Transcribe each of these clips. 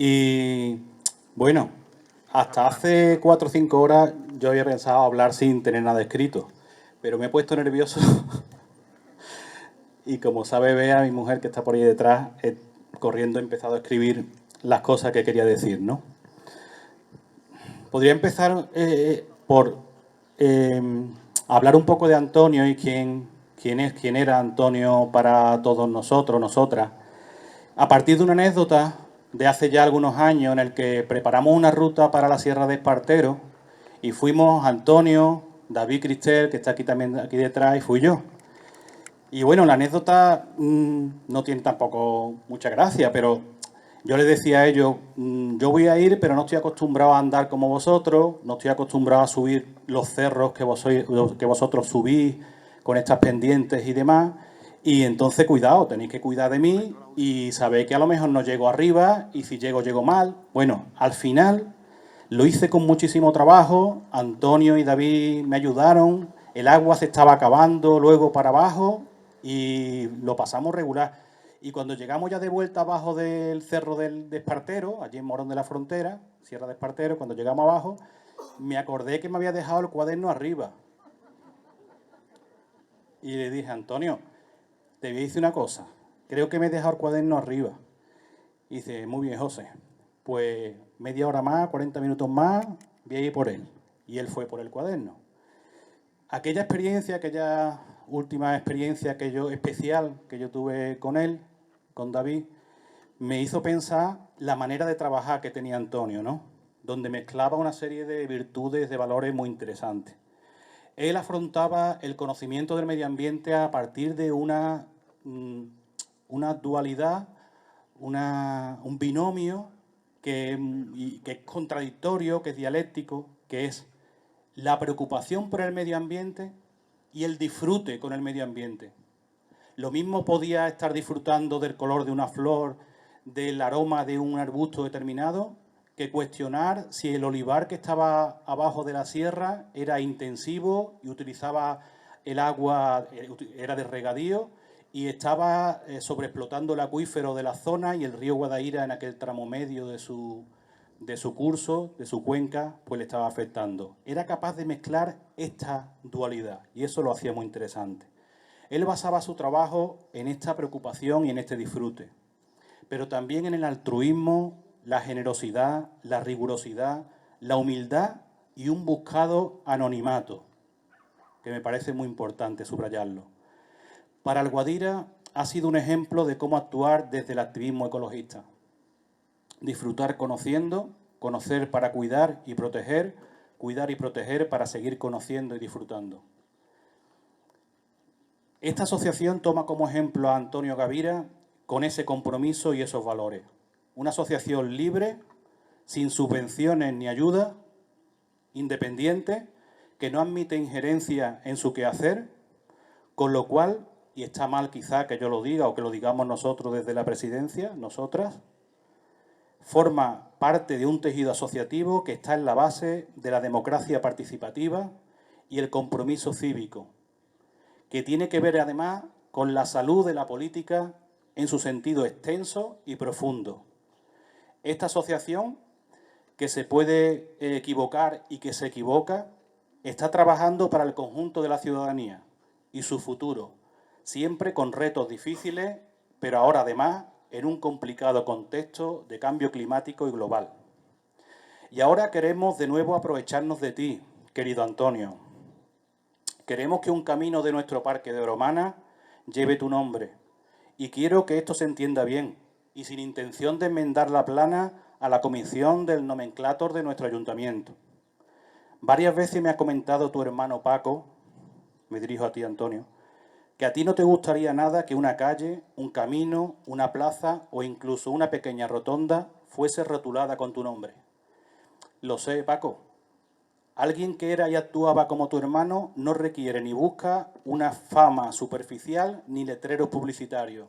Y bueno, hasta hace 4 o 5 horas yo había pensado hablar sin tener nada escrito, pero me he puesto nervioso y como sabe Bea, mi mujer que está por ahí detrás, corriendo he empezado a escribir las cosas que quería decir, ¿no? Podría empezar por eh, hablar un poco de Antonio y quién era Antonio para todos nosotros, nosotras. A partir de una anécdota de hace ya algunos años en el que preparamos una ruta para la Sierra de Espartero y fuimos Antonio, David Cristel, que está aquí también aquí detrás, y fui yo. Y bueno, la anécdota no tiene tampoco mucha gracia, pero yo les decía a ellos, yo voy a ir, pero no estoy acostumbrado a andar como vosotros, no estoy acostumbrado a subir los cerros que vosotros subís con estas pendientes y demás. Y entonces, cuidado, tenéis que cuidar de mí y sabéis que a lo mejor no llego arriba y si llego, llego mal. Bueno, al final lo hice con muchísimo trabajo, Antonio y David me ayudaron, el agua se estaba acabando luego para abajo y lo pasamos regular. Y cuando llegamos ya de vuelta abajo del cerro de Espartero, allí en Morón de la Frontera, Sierra de Espartero, cuando llegamos abajo, me acordé que me había dejado el cuaderno arriba. Y le dije, Antonio, te voy a decir una cosa, creo que me he dejado el cuaderno arriba. Y dice, muy bien, José, pues media hora más, 40 minutos más, voy a ir por él. Y él fue por el cuaderno. Aquella última experiencia especial que yo tuve con él, con David, me hizo pensar la manera de trabajar que tenía Antonio, ¿no? Donde mezclaba una serie de virtudes, de valores muy interesantes. Él afrontaba el conocimiento del medio ambiente a partir de una dualidad, un binomio que es contradictorio, que es dialéctico, que es la preocupación por el medio ambiente y el disfrute con el medio ambiente. Lo mismo podía estar disfrutando del color de una flor, del aroma de un arbusto determinado, que cuestionar si el olivar que estaba abajo de la sierra era intensivo y utilizaba el agua, era de regadío, y estaba sobreexplotando el acuífero de la zona y el río Guadaíra en aquel tramo medio de su curso, de su cuenca, pues le estaba afectando. Era capaz de mezclar esta dualidad y eso lo hacía muy interesante. Él basaba su trabajo en esta preocupación y en este disfrute, pero también en el altruismo, la generosidad, la rigurosidad, la humildad y un buscado anonimato, que me parece muy importante subrayarlo. Para el Guadira ha sido un ejemplo de cómo actuar desde el activismo ecologista. Disfrutar conociendo, conocer para cuidar y proteger para seguir conociendo y disfrutando. Esta asociación toma como ejemplo a Antonio Gavira con ese compromiso y esos valores. Una asociación libre, sin subvenciones ni ayuda, independiente, que no admite injerencia en su quehacer, con lo cual, y está mal quizá que yo lo diga o que lo digamos nosotros desde la presidencia, nosotras, forma parte de un tejido asociativo que está en la base de la democracia participativa y el compromiso cívico, que tiene que ver además con la salud de la política en su sentido extenso y profundo. Esta asociación, que se puede equivocar y que se equivoca, está trabajando para el conjunto de la ciudadanía y su futuro, siempre con retos difíciles, pero ahora además en un complicado contexto de cambio climático y global. Y ahora queremos de nuevo aprovecharnos de ti, querido Antonio. Queremos que un camino de nuestro parque de Oromana lleve tu nombre. Y quiero que esto se entienda bien, y sin intención de enmendar la plana a la comisión del nomenclátor de nuestro ayuntamiento. Varias veces me ha comentado tu hermano Paco, me dirijo a ti, Antonio, que a ti no te gustaría nada que una calle, un camino, una plaza o incluso una pequeña rotonda fuese rotulada con tu nombre. Lo sé, Paco. Alguien que era y actuaba como tu hermano no requiere ni busca una fama superficial ni letreros publicitarios.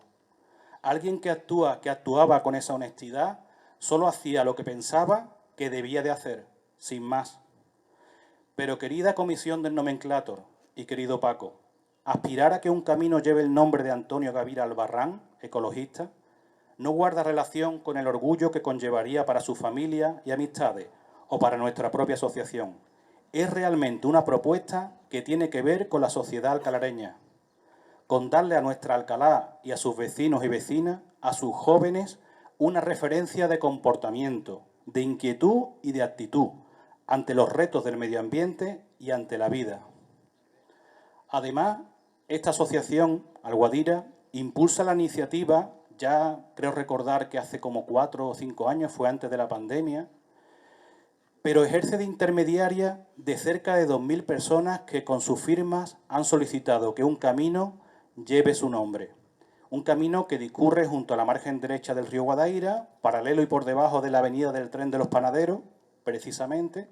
Alguien que actuaba con esa honestidad, solo hacía lo que pensaba que debía de hacer, sin más. Pero querida comisión del nomenclátor y querido Paco, aspirar a que un camino lleve el nombre de Antonio Gavira Albarrán, ecologista, no guarda relación con el orgullo que conllevaría para su familia y amistades o para nuestra propia asociación. Es realmente una propuesta que tiene que ver con la sociedad alcalareña, con darle a nuestra Alcalá y a sus vecinos y vecinas, a sus jóvenes, una referencia de comportamiento, de inquietud y de actitud ante los retos del medio ambiente y ante la vida. Además, esta asociación, Alguadira, impulsa la iniciativa, ya creo recordar que hace como 4 o 5 años, fue antes de la pandemia, pero ejerce de intermediaria de cerca de 2.000 personas que con sus firmas han solicitado que un camino lleve su nombre. Un camino que discurre junto a la margen derecha del río Guadaira, paralelo y por debajo de la avenida del Tren de los Panaderos, precisamente,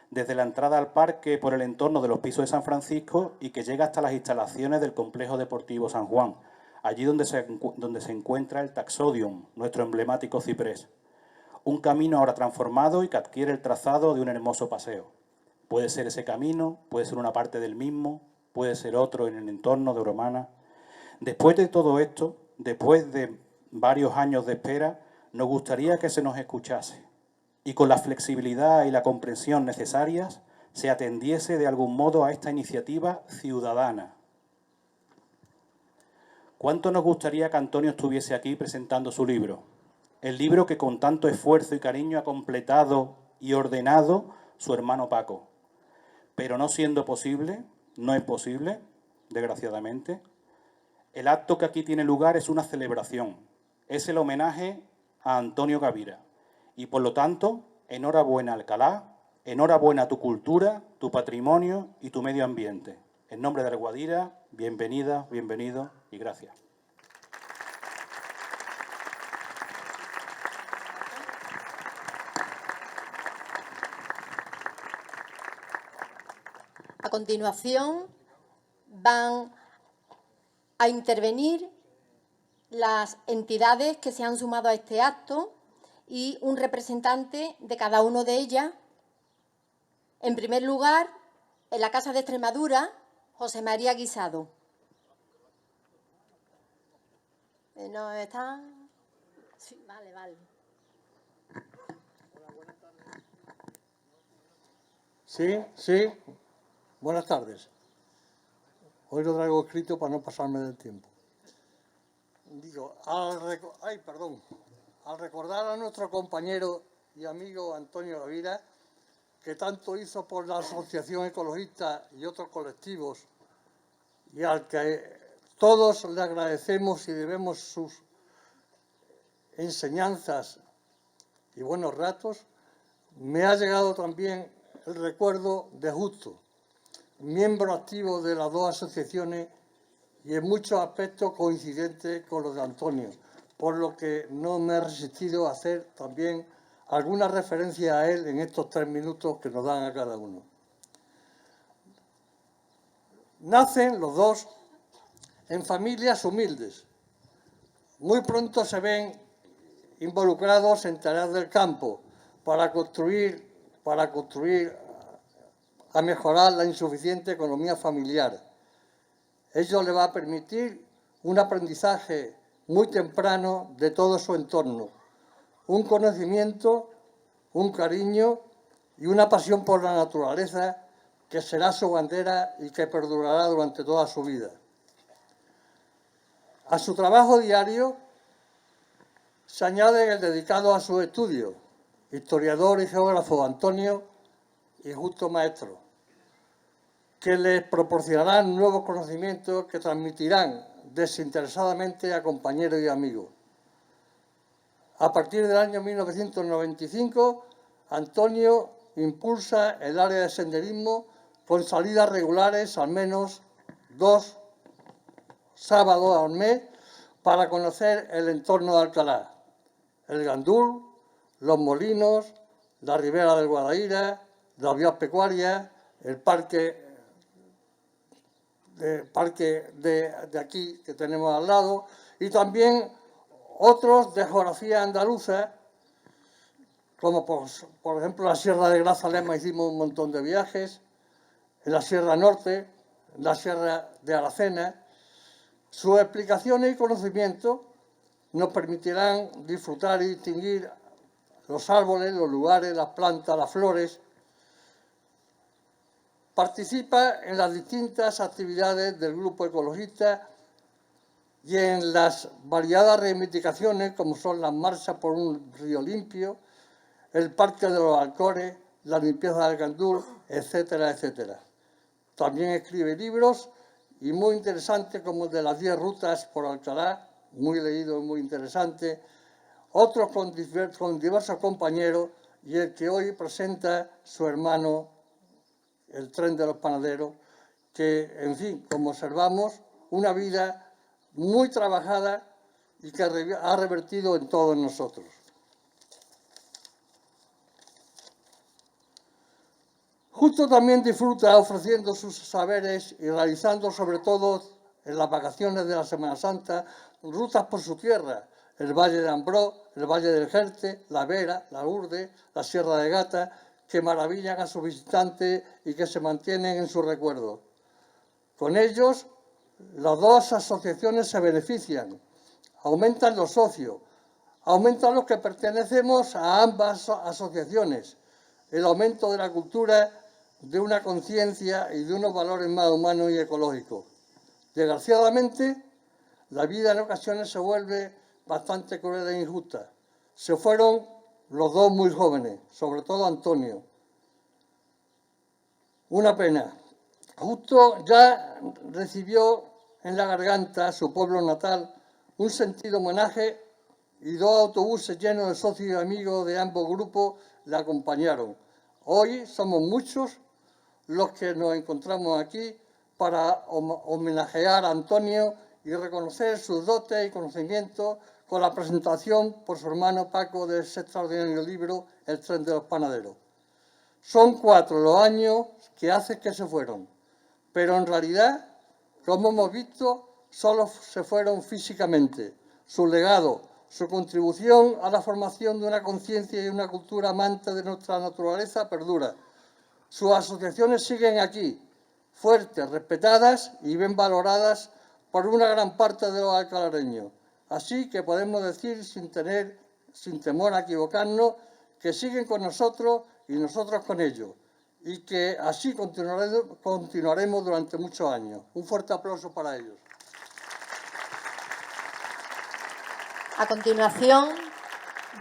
desde la entrada al parque por el entorno de los pisos de San Francisco y que llega hasta las instalaciones del Complejo Deportivo San Juan, allí donde se encuentra el Taxodium, nuestro emblemático ciprés. Un camino ahora transformado y que adquiere el trazado de un hermoso paseo. Puede ser ese camino, puede ser una parte del mismo, puede ser otro en el entorno de Euromana. Después de todo esto, después de varios años de espera, nos gustaría que se nos escuchase y con la flexibilidad y la comprensión necesarias se atendiese de algún modo a esta iniciativa ciudadana. ¿Cuánto nos gustaría que Antonio estuviese aquí presentando su libro? El libro que con tanto esfuerzo y cariño ha completado y ordenado su hermano Paco. Pero no siendo posible, no es posible, desgraciadamente. El acto que aquí tiene lugar es una celebración, es el homenaje a Antonio Gavira. Y por lo tanto, enhorabuena Alcalá, enhorabuena a tu cultura, tu patrimonio y tu medio ambiente. En nombre de Alguadira, bienvenida, bienvenido y gracias. A continuación van a intervenir las entidades que se han sumado a este acto y un representante de cada una de ellas. En primer lugar, en la Casa de Extremadura, José María Guisado. ¿No está? Sí, vale, vale. Sí. Buenas tardes. Hoy lo traigo escrito para no pasarme del tiempo. Digo, al recordar a nuestro compañero y amigo Antonio Gavira, que tanto hizo por la Asociación Ecologista y otros colectivos, y al que todos le agradecemos y debemos sus enseñanzas y buenos ratos, me ha llegado también el recuerdo de Justo, miembro activo de las dos asociaciones y en muchos aspectos coincidente con los de Antonio, por lo que no me he resistido a hacer también alguna referencia a él en estos 3 minutos que nos dan a cada uno. Nacen los dos en familias humildes. Muy pronto se ven involucrados en tareas del campo para contribuir a mejorar la insuficiente economía familiar. Ello le va a permitir un aprendizaje muy temprano de todo su entorno, un conocimiento, un cariño y una pasión por la naturaleza que será su bandera y que perdurará durante toda su vida. A su trabajo diario se añade el dedicado a sus estudios, historiador y geógrafo Antonio y Justo Maestro, que les proporcionarán nuevos conocimientos que transmitirán desinteresadamente a compañeros y amigos. A partir del año 1995, Antonio impulsa el área de senderismo con salidas regulares, al menos 2 sábados al mes, para conocer el entorno de Alcalá, el Gandul, los Molinos, la Ribera del Guadaira, las vías pecuarias, el parque de aquí que tenemos al lado, y también otros de geografía andaluza, como por ejemplo la Sierra de Grazalema hicimos un montón de viajes, en la Sierra Norte, en la Sierra de Aracena. Sus explicaciones y conocimientos nos permitirán disfrutar y distinguir los árboles, los lugares, las plantas, las flores. Participa en las distintas actividades del grupo ecologista y en las variadas reivindicaciones, como son las marchas por un río limpio, el Parque de los Alcores, la limpieza del Gandul, etcétera, etcétera. También escribe libros y muy interesantes como el de las 10 rutas por Alcalá, muy leído y muy interesante, otros con diversos compañeros y el que hoy presenta su hermano, el Tren de los Panaderos, que, en fin, como observamos, una vida muy trabajada y que ha revertido en todos nosotros. Justo también disfruta ofreciendo sus saberes y realizando, sobre todo en las vacaciones de la Semana Santa, rutas por su tierra, el Valle de Ambrós, el Valle del Jerte, la Vera, la Lourdes, la Sierra de Gata, que maravillan a sus visitantes y que se mantienen en su recuerdo. Con ellos, las dos asociaciones se benefician, aumentan los socios, aumentan los que pertenecemos a ambas asociaciones, el aumento de la cultura, de una conciencia y de unos valores más humanos y ecológicos. Desgraciadamente, la vida en ocasiones se vuelve bastante cruel e injusta. Se fueron los dos muy jóvenes, sobre todo Antonio. Una pena. Justo ya recibió en la garganta, su pueblo natal, un sentido homenaje y 2 autobuses llenos de socios y amigos de ambos grupos le acompañaron. Hoy somos muchos los que nos encontramos aquí para homenajear a Antonio y reconocer sus dotes y conocimientos con la presentación por su hermano Paco de ese extraordinario libro, El Tren de los Panaderos. Son 4 los años que hace que se fueron, pero en realidad, como hemos visto, solo se fueron físicamente. Su legado, su contribución a la formación de una conciencia y una cultura amante de nuestra naturaleza perdura. Sus asociaciones siguen aquí, fuertes, respetadas y bien valoradas por una gran parte de los alcalareños. Así que podemos decir, sin temor a equivocarnos, que siguen con nosotros y nosotros con ellos, y que así continuaremos durante muchos años. Un fuerte aplauso para ellos. A continuación,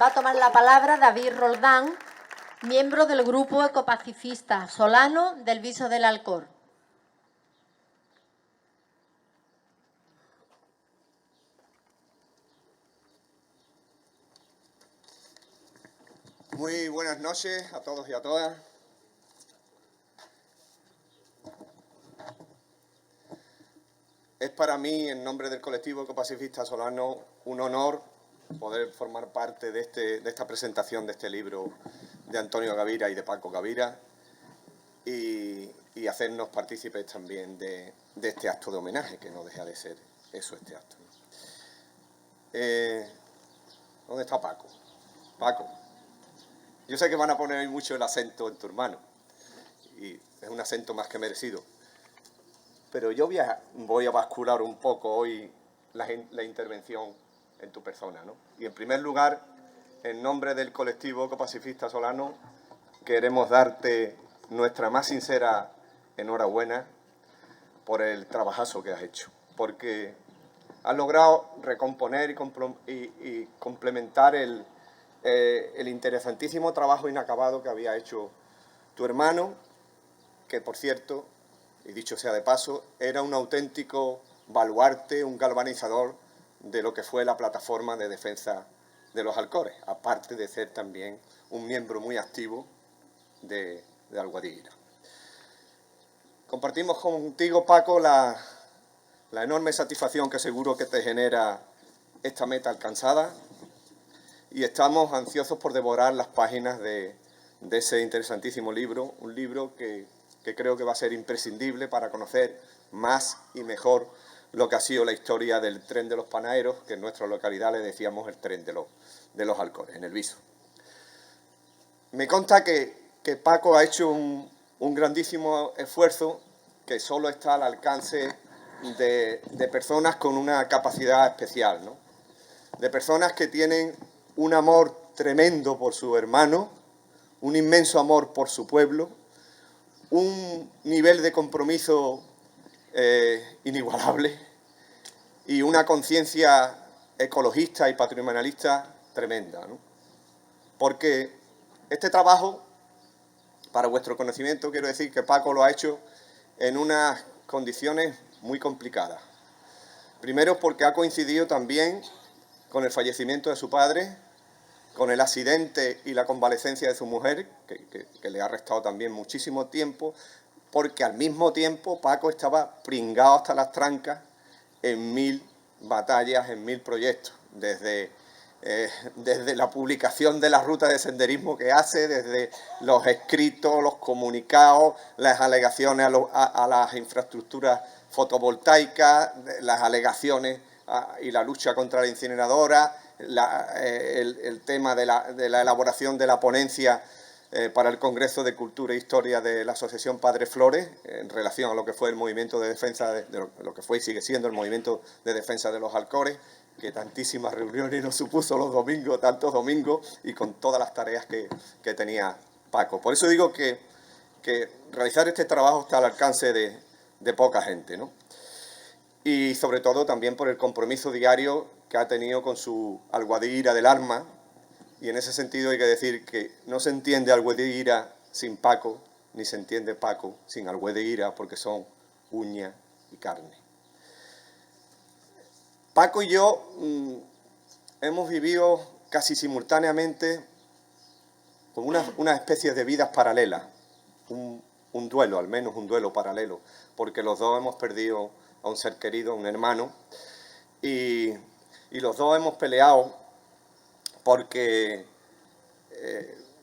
va a tomar la palabra David Roldán, miembro del Grupo Ecopacifista Solano del Viso del Alcor. Muy buenas noches a todos y a todas. Es para mí, en nombre del colectivo Ecopacifista Solano, un honor poder formar parte de esta presentación de este libro de Antonio Gavira y de Paco Gavira y hacernos partícipes también de este acto de homenaje, que no deja de ser eso, este acto, ¿no? ¿Dónde está Paco? Paco, yo sé que van a poner mucho el acento en tu hermano, y es un acento más que merecido, pero yo voy a bascular un poco hoy la intervención en tu persona, ¿no? Y en primer lugar, en nombre del colectivo Ecopacifista Solano, queremos darte nuestra más sincera enhorabuena por el trabajazo que has hecho, porque has logrado recomponer y complementar el interesantísimo trabajo inacabado que había hecho tu hermano, que por cierto, y dicho sea de paso, era un auténtico baluarte, un galvanizador de lo que fue la plataforma de defensa de los Alcores, aparte de ser también un miembro muy activo de Alguadilla. Compartimos contigo, Paco, la enorme satisfacción que seguro que te genera esta meta alcanzada, y estamos ansiosos por devorar las páginas de ese interesantísimo libro, un libro que creo que va a ser imprescindible para conocer más y mejor lo que ha sido la historia del Tren de los Panaderos, que en nuestra localidad le decíamos el Tren de los Alcores, en el Viso. Me consta que Paco ha hecho un grandísimo esfuerzo que solo está al alcance de personas con una capacidad especial, ¿no? de personas que tienen un amor tremendo por su hermano, un inmenso amor por su pueblo, un nivel de compromiso inigualable y una conciencia ecologista y patrimonialista tremenda, ¿no? Porque este trabajo, para vuestro conocimiento, quiero decir que Paco lo ha hecho en unas condiciones muy complicadas. Primero porque ha coincidido también con el fallecimiento de su padre, con el accidente y la convalecencia de su mujer, que le ha restado también muchísimo tiempo, porque al mismo tiempo Paco estaba pringado hasta las trancas en 1000 batallas, en 1000 proyectos, desde la publicación de la ruta de senderismo que hace, desde los escritos, los comunicados, las alegaciones a las infraestructuras fotovoltaicas, las alegaciones y la lucha contra la incineradora, el tema de la elaboración de la ponencia para el Congreso de Cultura e Historia de la Asociación Padre Flores, en relación a lo que fue el movimiento de defensa, de lo que fue y sigue siendo el movimiento de defensa de los Alcores, que tantísimas reuniones nos supuso los domingos, tantos domingos, y con todas las tareas que tenía Paco. Por eso digo que realizar este trabajo está al alcance de poca gente, ¿no? Y sobre todo también por el compromiso diario que ha tenido con su alguadilla del alma. Y en ese sentido hay que decir que no se entiende Alguadilla sin Paco, ni se entiende Paco sin Alguadilla, porque son uña y carne. Paco y yo hemos vivido casi simultáneamente con una especie de vidas paralelas, un duelo, al menos un duelo paralelo, porque los dos hemos perdido a un ser querido, a un hermano, y los dos hemos peleado porque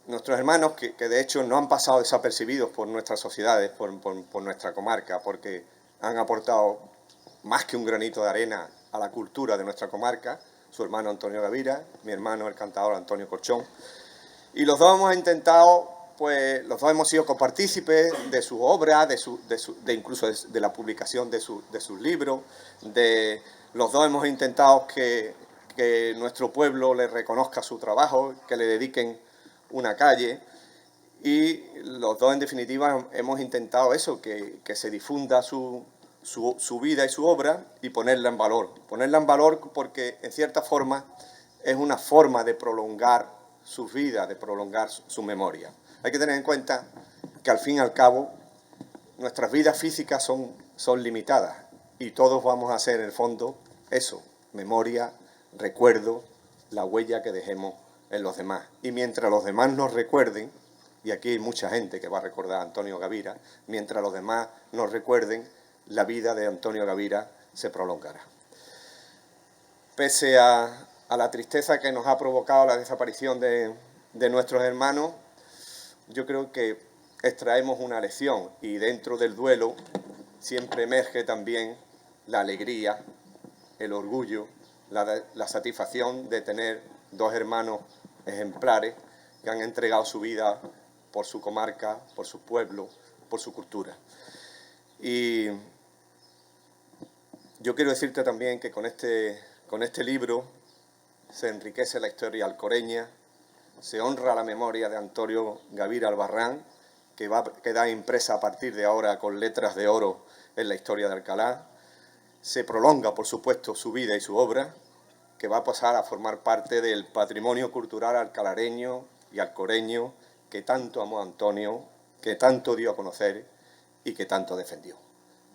nuestros hermanos, que de hecho no han pasado desapercibidos por nuestras sociedades, por nuestra comarca, porque han aportado más que un granito de arena a la cultura de nuestra comarca, su hermano Antonio Gavira, mi hermano el cantador Antonio Corchón, y los dos hemos intentado, pues los dos hemos sido copartícipes de sus obras, incluso de la publicación de sus libros, los dos hemos intentado que nuestro pueblo le reconozca su trabajo, que le dediquen una calle, y los dos en definitiva hemos intentado eso, que se difunda su vida y su obra y ponerla en valor. Ponerla en valor porque en cierta forma es una forma de prolongar sus vidas, de prolongar su memoria. Hay que tener en cuenta que al fin y al cabo nuestras vidas físicas son limitadas y todos vamos a hacer en el fondo eso, memoria, recuerdo, la huella que dejemos en los demás. Y mientras los demás nos recuerden, y aquí hay mucha gente que va a recordar a Antonio Gavira, mientras los demás nos recuerden, la vida de Antonio Gavira se prolongará. Pese a la tristeza que nos ha provocado la desaparición de nuestros hermanos, yo creo que extraemos una lección y dentro del duelo siempre emerge también la alegría, el orgullo, la satisfacción de tener dos hermanos ejemplares que han entregado su vida por su comarca, por su pueblo, por su cultura. Y yo quiero decirte también que con este libro se enriquece la historia alcoreña, se honra la memoria de Antonio Gavira Albarrán, que va a quedar impresa a partir de ahora con letras de oro en la historia de Alcalá. Se prolonga, por supuesto, su vida y su obra, que va a pasar a formar parte del patrimonio cultural alcalareño y alcoreño que tanto amó Antonio, que tanto dio a conocer y que tanto defendió.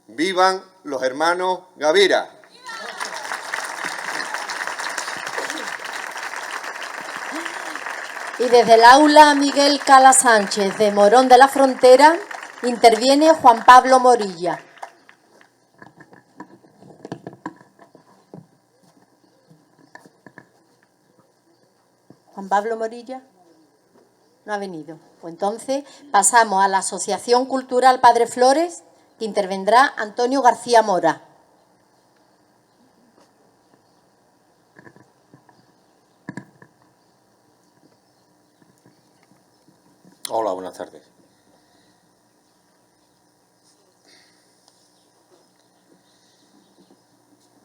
¡Vivan los hermanos Gavira! Y desde el aula Miguel Cala Sánchez de Morón de la Frontera interviene Juan Pablo Morilla. Juan Pablo Morilla no ha venido. Pues entonces pasamos a la Asociación Cultural Padre Flores, que intervendrá Antonio García Mora. Hola, buenas tardes.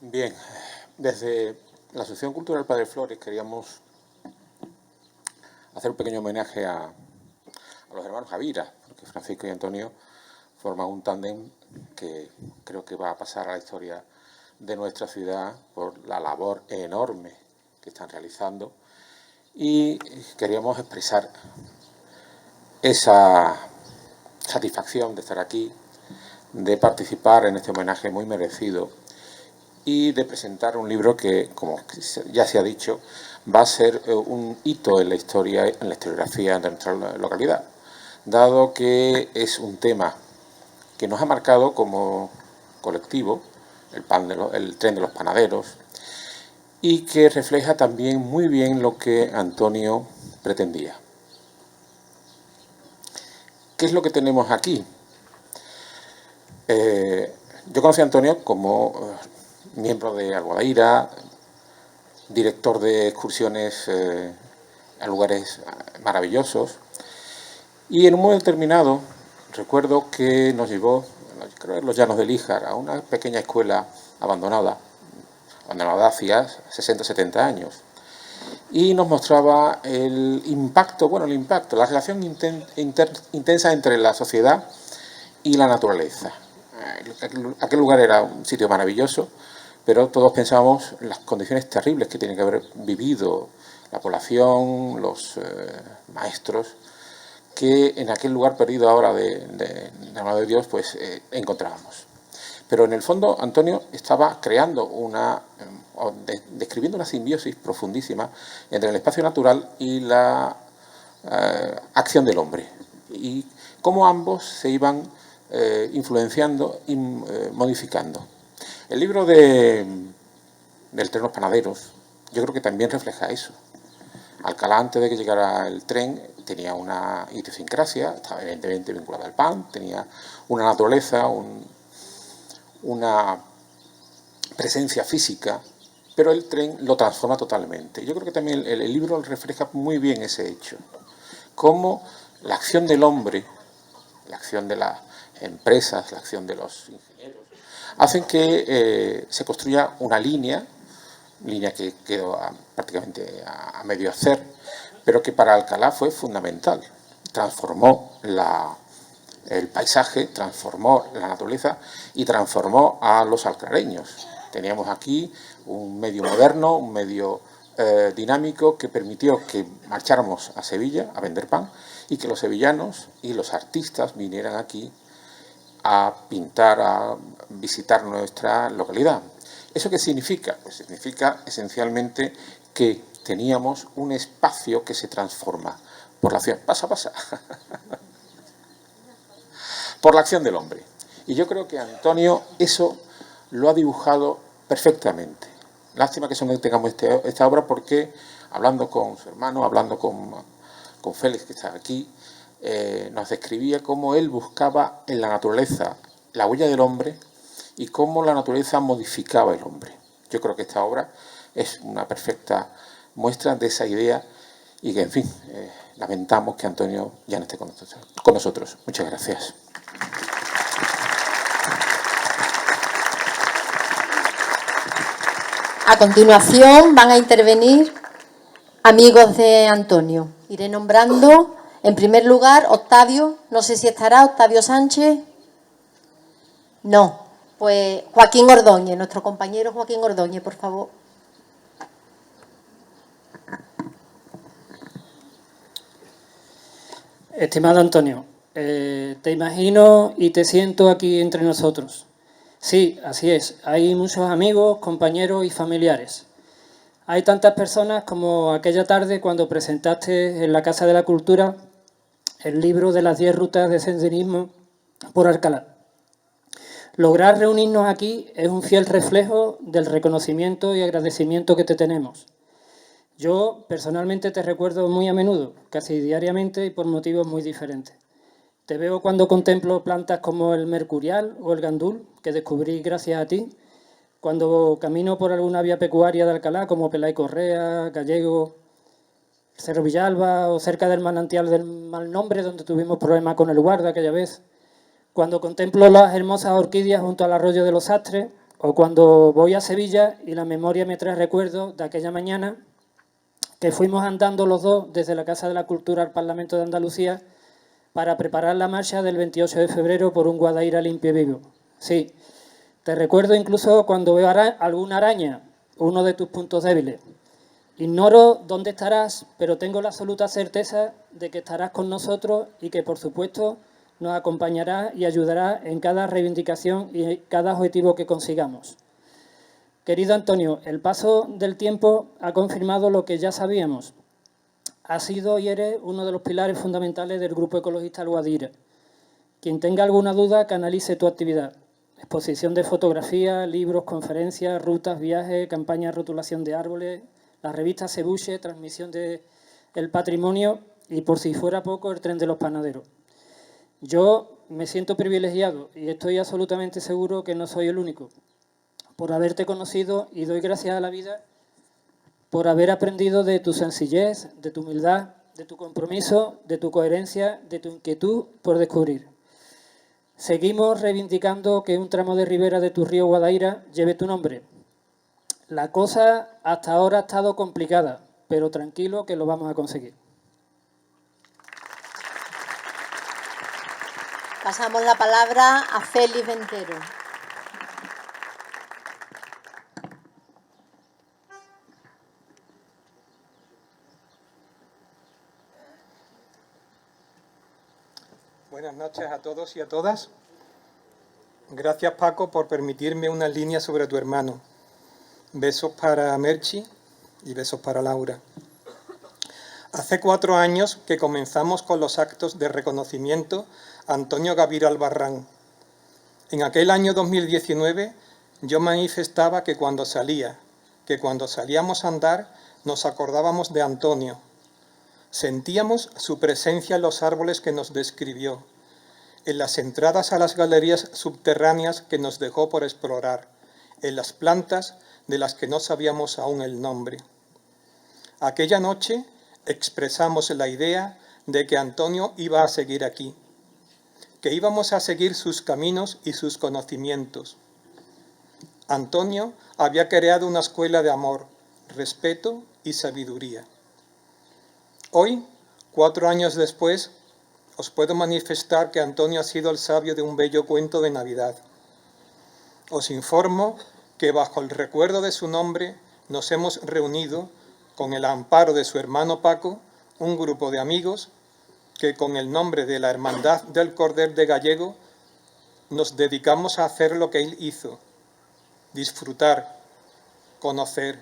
Bien, desde la Asociación Cultural Padre Flores queríamos hacer un pequeño homenaje a los hermanos Gavira, porque Francisco y Antonio forman un tándem que creo que va a pasar a la historia de nuestra ciudad por la labor enorme que están realizando, y queríamos expresar esa satisfacción de estar aquí, de participar en este homenaje muy merecido y de presentar un libro que, como ya se ha dicho, va a ser un hito en la historia, en la historiografía de nuestra localidad, dado que es un tema que nos ha marcado como colectivo, el tren de los panaderos, y que refleja también muy bien lo que Antonio pretendía. ¿Qué es lo que tenemos aquí? Yo conocí a Antonio como miembro de Alguadaíra, director de excursiones a lugares maravillosos, y en un momento determinado recuerdo que nos llevó, creo, en los Llanos del Líjar, a una pequeña escuela abandonada hacía 60 o 70 años, y nos mostraba el impacto, la relación intensa entre la sociedad y la naturaleza. Aquel lugar era un sitio maravilloso, pero todos pensábamos en las condiciones terribles que tiene que haber vivido la población, los maestros, que en aquel lugar perdido ahora de la mano de Dios, pues encontrábamos. Pero en el fondo Antonio estaba creando describiendo una simbiosis profundísima entre el espacio natural y la acción del hombre, y cómo ambos se iban influenciando y modificando. El libro del tren de los panaderos yo creo que también refleja eso. Alcalá, antes de que llegara el tren, tenía una idiosincrasia, estaba evidentemente vinculada al pan, tenía una naturaleza, una presencia física, pero el tren lo transforma totalmente. Yo creo que también el libro refleja muy bien ese hecho, cómo la acción del hombre, la acción de las empresas, la acción de los ingenieros, hacen que se construya una línea que quedó prácticamente a medio hacer, pero que para Alcalá fue fundamental. Transformó el paisaje, transformó la naturaleza y transformó a los alcalareños. Teníamos aquí un medio moderno, un medio dinámico, que permitió que marcháramos a Sevilla a vender pan y que los sevillanos y los artistas vinieran aquí a pintar, a visitar nuestra localidad. ¿Eso qué significa? Pues significa esencialmente que teníamos un espacio que se transforma por la acción, pasa, por la acción del hombre. Y yo creo que Antonio eso lo ha dibujado perfectamente. Lástima que solo tengamos esta obra, porque hablando con su hermano, hablando con Félix, que está aquí, nos describía cómo él buscaba en la naturaleza la huella del hombre y cómo la naturaleza modificaba el hombre. Yo creo que esta obra es una perfecta muestra de esa idea, y que, en fin, lamentamos que Antonio ya no esté con nosotros. Muchas gracias. A continuación van a intervenir amigos de Antonio. Iré nombrando, en primer lugar, Octavio. No sé si estará Octavio Sánchez. No. Pues Joaquín Ordóñez, nuestro compañero Joaquín Ordóñez, por favor. Estimado Antonio, te imagino y te siento aquí entre nosotros. Sí, así es. Hay muchos amigos, compañeros y familiares. Hay tantas personas como aquella tarde cuando presentaste en la Casa de la Cultura el libro de las 10 rutas de senderismo por Alcalá. Lograr reunirnos aquí es un fiel reflejo del reconocimiento y agradecimiento que te tenemos. Yo personalmente te recuerdo muy a menudo, casi diariamente, y por motivos muy diferentes. Te veo cuando contemplo plantas como el mercurial o el gandul, que descubrí gracias a ti, cuando camino por alguna vía pecuaria de Alcalá, como Pelay Correa, Gallego, Cerro Villalba, o cerca del manantial del Mal Nombre, donde tuvimos problemas con el guarda aquella vez, cuando contemplo las hermosas orquídeas junto al arroyo de los Sastres, O cuando voy a Sevilla y la memoria me trae recuerdos de aquella mañana que fuimos andando los dos desde la Casa de la Cultura al Parlamento de Andalucía para preparar la marcha del 28 de febrero por un Guadaira limpio y vivo. Sí, te recuerdo incluso cuando veo alguna araña, uno de tus puntos débiles. Ignoro dónde estarás, pero tengo la absoluta certeza de que estarás con nosotros y que, por supuesto, nos acompañará y ayudará en cada reivindicación y en cada objetivo que consigamos. Querido Antonio, el paso del tiempo ha confirmado lo que ya sabíamos. Has sido y eres uno de los pilares fundamentales del Grupo Ecologista El Guadira. Quien tenga alguna duda, canalice tu actividad. Exposición de fotografías, libros, conferencias, rutas, viajes, campañas de rotulación de árboles, la revista Cebuche, transmisión de El Patrimonio y, por si fuera poco, el tren de los panaderos. Yo me siento privilegiado y estoy absolutamente seguro que no soy el único por haberte conocido, y doy gracias a la vida por haber aprendido de tu sencillez, de tu humildad, de tu compromiso, de tu coherencia, de tu inquietud por descubrir. Seguimos reivindicando que un tramo de ribera de tu río Guadaira lleve tu nombre. La cosa hasta ahora ha estado complicada, pero tranquilo que lo vamos a conseguir. Pasamos la palabra a Félix Ventero. Buenas noches a todos y a todas. Gracias, Paco, por permitirme unas líneas sobre tu hermano. Besos para Merchi y besos para Laura. Hace 4 años que comenzamos con los actos de reconocimiento a Antonio Gavira Albarrán. En aquel año 2019 yo manifestaba que cuando salíamos a andar nos acordábamos de Antonio. Sentíamos su presencia en los árboles que nos describió, en las entradas a las galerías subterráneas que nos dejó por explorar, en las plantas de las que no sabíamos aún el nombre. Aquella noche expresamos la idea de que Antonio iba a seguir aquí, que íbamos a seguir sus caminos y sus conocimientos. Antonio había creado una escuela de amor, respeto y sabiduría. Hoy, 4 años después, os puedo manifestar que Antonio ha sido el sabio de un bello cuento de Navidad. Os informo que bajo el recuerdo de su nombre nos hemos reunido, con el amparo de su hermano Paco, un grupo de amigos que con el nombre de la Hermandad del Cordel de Gallego nos dedicamos a hacer lo que él hizo: disfrutar, conocer,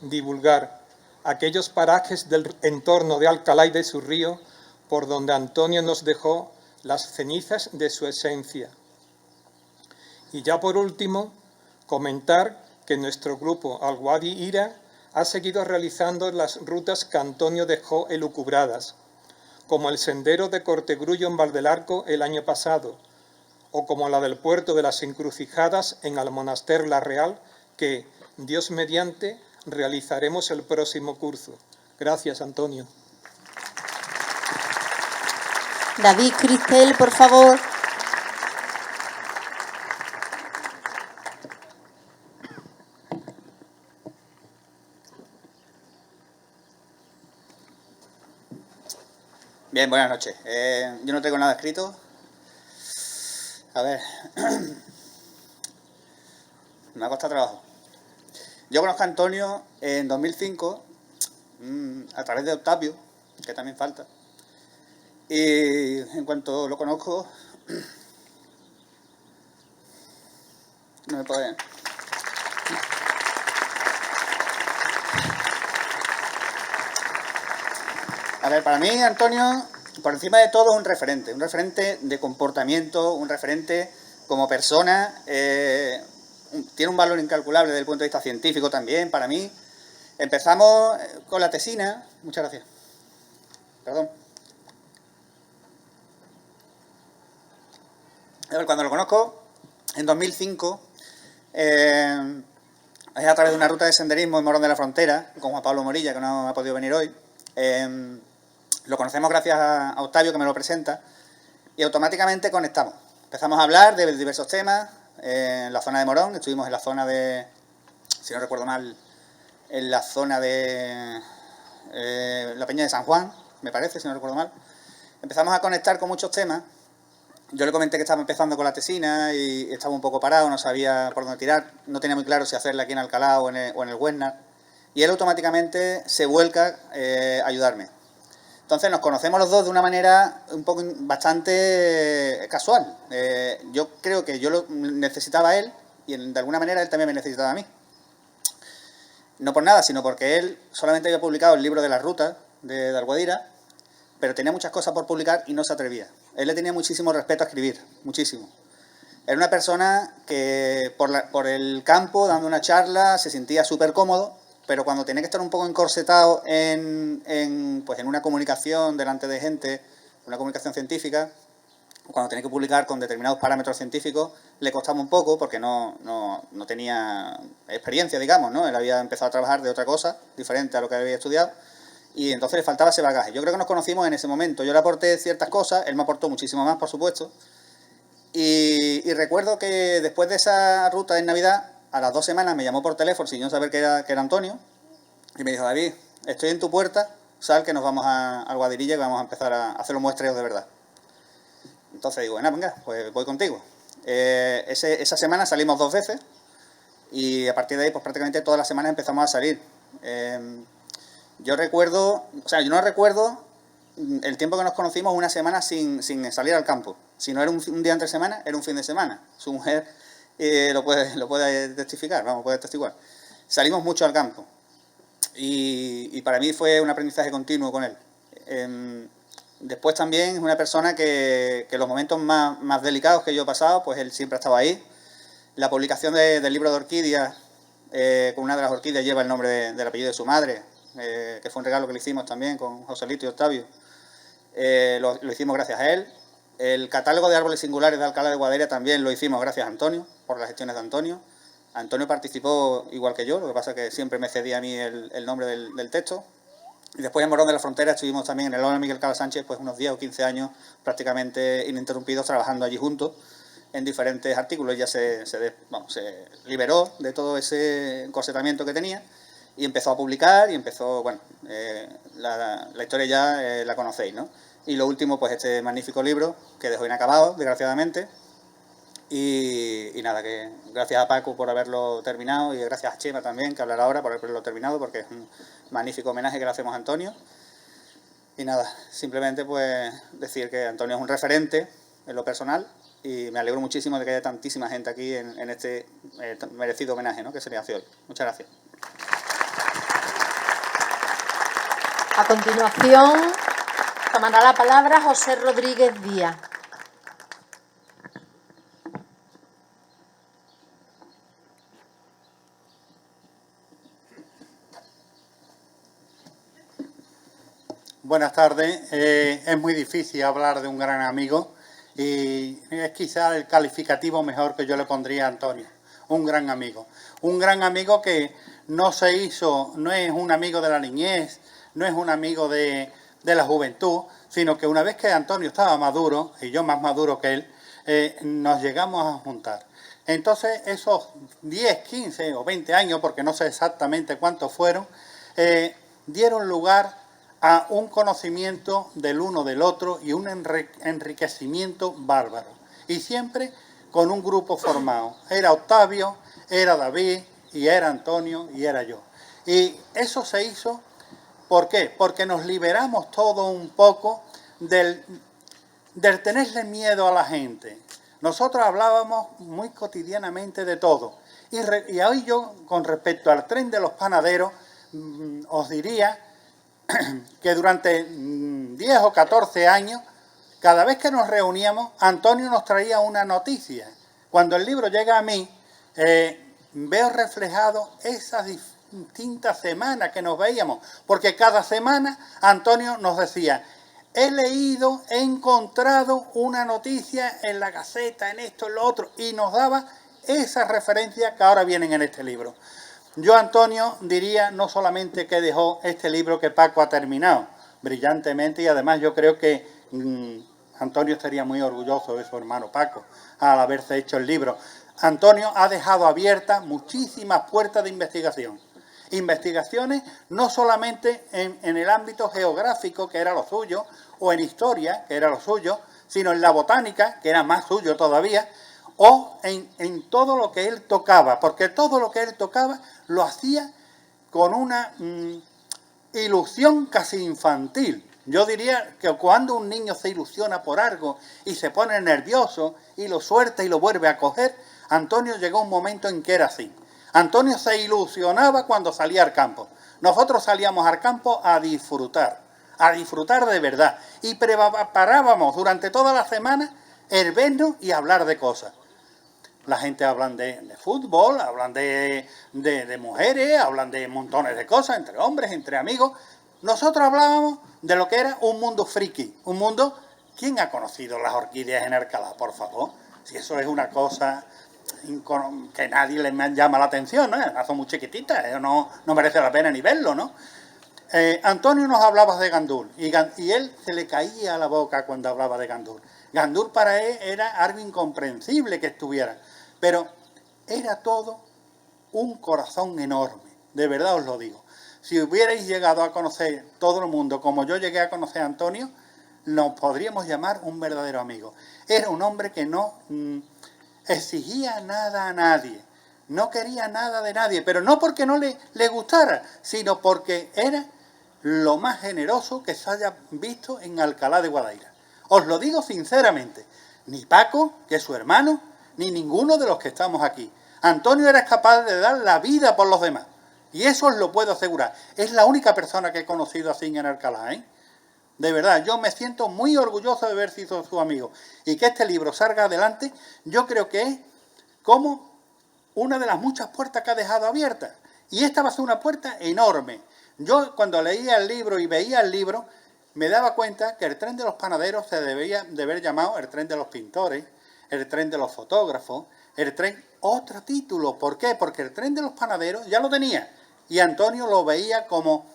divulgar aquellos parajes del entorno de Alcalá y de su río por donde Antonio nos dejó las cenizas de su esencia. Y ya por último, comentar que nuestro grupo Al Guadira ha seguido realizando las rutas que Antonio dejó elucubradas, como el sendero de Cortegrullo en Valdelarco el año pasado, o como la del puerto de las Encrucijadas en Almonaster la Real, que, Dios mediante, realizaremos el próximo curso. Gracias, Antonio. David Cristel, por favor. Bien, buenas noches. Yo no tengo nada escrito. A ver. Me ha costado trabajo. Yo conozco a Antonio en 2005 a través de Octavio, que también falta. Y en cuanto lo conozco, no me pueden. A ver, para mí Antonio, por encima de todo, es un referente de comportamiento, un referente como persona. Tiene un valor incalculable desde el punto de vista científico también, para mí. Empezamos con la tesina. Muchas gracias. Perdón. Cuando lo conozco, en 2005, es a través de una ruta de senderismo en Morón de la Frontera, con Juan Pablo Morilla, que no ha podido venir hoy. Lo conocemos gracias a Octavio, que me lo presenta, y automáticamente conectamos. Empezamos a hablar de diversos temas, en la zona de Morón, estuvimos en la zona de, si no recuerdo mal, en la zona de la Peña de San Juan, me parece, si no recuerdo mal. Empezamos a conectar con muchos temas. Yo le comenté que estaba empezando con la tesina y estaba un poco parado, no sabía por dónde tirar, no tenía muy claro si hacerla aquí en Alcalá o en el Huesnar. Y él automáticamente se vuelca a ayudarme. Entonces nos conocemos los dos de una manera un poco bastante casual. Yo creo que yo lo necesitaba a él y de alguna manera él también me necesitaba a mí. No por nada, sino porque él solamente había publicado el libro de las rutas de Alguadira, pero tenía muchas cosas por publicar y no se atrevía. Él le tenía muchísimo respeto a escribir, muchísimo. Era una persona que por el campo, dando una charla, se sentía súper cómodo, pero cuando tenía que estar un poco encorsetado en una comunicación delante de gente, una comunicación científica, cuando tenía que publicar con determinados parámetros científicos, le costaba un poco porque no tenía experiencia, digamos, ¿no? Él había empezado a trabajar de otra cosa, diferente a lo que había estudiado, y entonces le faltaba ese bagaje. Yo creo que nos conocimos en ese momento. Yo le aporté ciertas cosas, él me aportó muchísimo más, por supuesto, y recuerdo que después de esa ruta en Navidad, a las 2 semanas me llamó por teléfono sin yo saber que era Antonio, y me dijo: David, estoy en tu puerta, sal que nos vamos al Guadirilla y vamos a empezar a hacer los muestreos de verdad. Entonces digo, bueno, venga, pues voy contigo. Esa semana salimos 2 veces y a partir de ahí pues prácticamente todas las semanas empezamos a salir. Yo no recuerdo el tiempo que nos conocimos, una semana sin salir al campo. Si no era un día entre semana, era un fin de semana. Su mujer lo puede testificar, puede testiguar. Salimos mucho al campo y para mí fue un aprendizaje continuo con él. Después también es una persona que los momentos más delicados que yo he pasado, pues él siempre ha estado ahí. La publicación del libro de orquídeas, con una de las orquídeas lleva el nombre del apellido de su madre, que fue un regalo que le hicimos también con Joselito y Octavio. Lo hicimos gracias a él. El catálogo de árboles singulares de Alcalá de Guadaira también lo hicimos gracias a Antonio, por las gestiones de Antonio. Antonio participó igual que yo, lo que pasa es que siempre me cedía a mí el nombre del texto. Y después en Morón de la Frontera estuvimos también en el Hola Miguel Cala Sánchez, pues unos 10 o 15 años prácticamente ininterrumpidos trabajando allí juntos en diferentes artículos. Ya se liberó de todo ese encorsetamiento que tenía y empezó a publicar y empezó, bueno, la historia ya la conocéis, ¿no? Y lo último, pues este magnífico libro que dejó inacabado, desgraciadamente. Y nada, que gracias a Paco por haberlo terminado y gracias a Chema también, que hablará ahora, por haberlo terminado, porque es un magnífico homenaje que le hacemos a Antonio. Y nada, simplemente pues decir que Antonio es un referente en lo personal y me alegro muchísimo de que haya tantísima gente aquí en este merecido homenaje, ¿no?, que se le hace hoy. Muchas gracias. A continuación tomará la palabra José Rodríguez Díaz. Buenas tardes. Es muy difícil hablar de un gran amigo y es quizá el calificativo mejor que yo le pondría a Antonio. Un gran amigo. Un gran amigo que no es un amigo de la niñez, no es un amigo de la juventud, sino que una vez que Antonio estaba maduro, y yo más maduro que él, nos llegamos a juntar. Entonces esos 10, 15 o 20 años, porque no sé exactamente cuántos fueron, dieron lugar a un conocimiento del uno del otro y un enriquecimiento bárbaro. Y siempre con un grupo formado. Era Octavio, era David, y era Antonio, y era yo. Y eso se hizo, ¿por qué? Porque nos liberamos todo un poco del tenerle miedo a la gente. Nosotros hablábamos muy cotidianamente de todo. Y hoy yo, con respecto al tren de los panaderos, os diría que durante 10 o 14 años, cada vez que nos reuníamos, Antonio nos traía una noticia. Cuando el libro llega a mí, veo reflejado esas distintas semanas que nos veíamos, porque cada semana Antonio nos decía: he leído, he encontrado una noticia en la Gaceta, en esto, en lo otro, y nos daba esas referencias que ahora vienen en este libro. Yo, Antonio, diría no solamente que dejó este libro que Paco ha terminado brillantemente, y además yo creo que Antonio estaría muy orgulloso de su hermano Paco al haberse hecho el libro. Antonio ha dejado abiertas muchísimas puertas de investigación. Investigaciones no solamente en el ámbito geográfico, que era lo suyo, o en historia, que era lo suyo, sino en la botánica, que era más suyo todavía, o en todo lo que él tocaba, porque todo lo que él tocaba lo hacía con una ilusión casi infantil. Yo diría que cuando un niño se ilusiona por algo y se pone nervioso y lo suelta y lo vuelve a coger, Antonio llegó un momento en que era así. Antonio se ilusionaba cuando salía al campo. Nosotros salíamos al campo a disfrutar de verdad. Y preparábamos durante toda la semana el vernos y hablar de cosas. La gente hablan de fútbol, hablan de mujeres, hablan de montones de cosas, entre hombres, entre amigos. Nosotros hablábamos de lo que era un mundo friki, un mundo... ¿Quién ha conocido las orquídeas en Alcalá, por favor? Si eso es una cosa que nadie le llama la atención, ¿no? Son muy chiquititas, no merece la pena ni verlo, ¿no? Antonio nos hablaba de Gandul y él se le caía la boca cuando hablaba de Gandul. Gandul para él era algo incomprensible que estuviera, pero era todo un corazón enorme, de verdad os lo digo. Si hubierais llegado a conocer todo el mundo como yo llegué a conocer a Antonio, nos podríamos llamar un verdadero amigo. Era un hombre que no exigía nada a nadie, no quería nada de nadie, pero no porque no le gustara, sino porque era lo más generoso que se haya visto en Alcalá de Guadaira. Os lo digo sinceramente, ni Paco, que es su hermano, ni ninguno de los que estamos aquí. Antonio era capaz de dar la vida por los demás, y eso os lo puedo asegurar. Es la única persona que he conocido así en Alcalá, ¿eh? De verdad, yo me siento muy orgulloso de haber sido su amigo. Y que este libro salga adelante, yo creo que es como una de las muchas puertas que ha dejado abiertas. Y esta va a ser una puerta enorme. Yo cuando leía el libro y veía el libro, me daba cuenta que el tren de los panaderos se debería de haber llamado el tren de los pintores, el tren de los fotógrafos, el tren... Otro título. ¿Por qué? Porque el tren de los panaderos ya lo tenía. Y Antonio lo veía como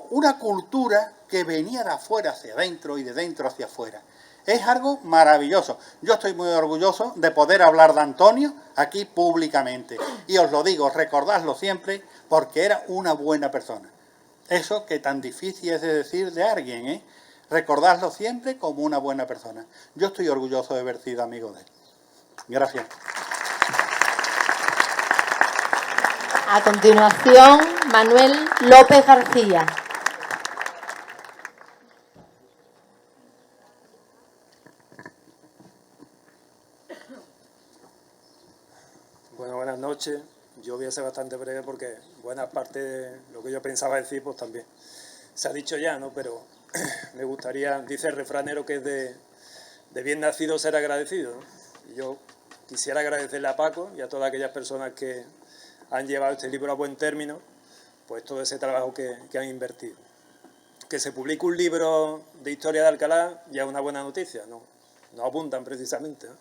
una cultura que venía de afuera hacia adentro y de dentro hacia afuera. Es algo maravilloso. Yo estoy muy orgulloso de poder hablar de Antonio aquí públicamente. Y os lo digo, recordadlo siempre, porque era una buena persona. Eso que tan difícil es de decir de alguien, ¿eh? Recordadlo siempre como una buena persona. Yo estoy orgulloso de haber sido amigo de él. Gracias. A continuación, Manuel López García. Bueno, buenas noches. Yo voy a ser bastante breve porque buena parte de lo que yo pensaba decir, pues también se ha dicho ya, ¿no? Pero me gustaría, dice el refranero que es de bien nacido ser agradecido, ¿no? Y yo quisiera agradecerle a Paco y a todas aquellas personas que han llevado este libro a buen término, pues todo ese trabajo que han invertido. Que se publique un libro de historia de Alcalá ya es una buena noticia, no apuntan precisamente, ¿no?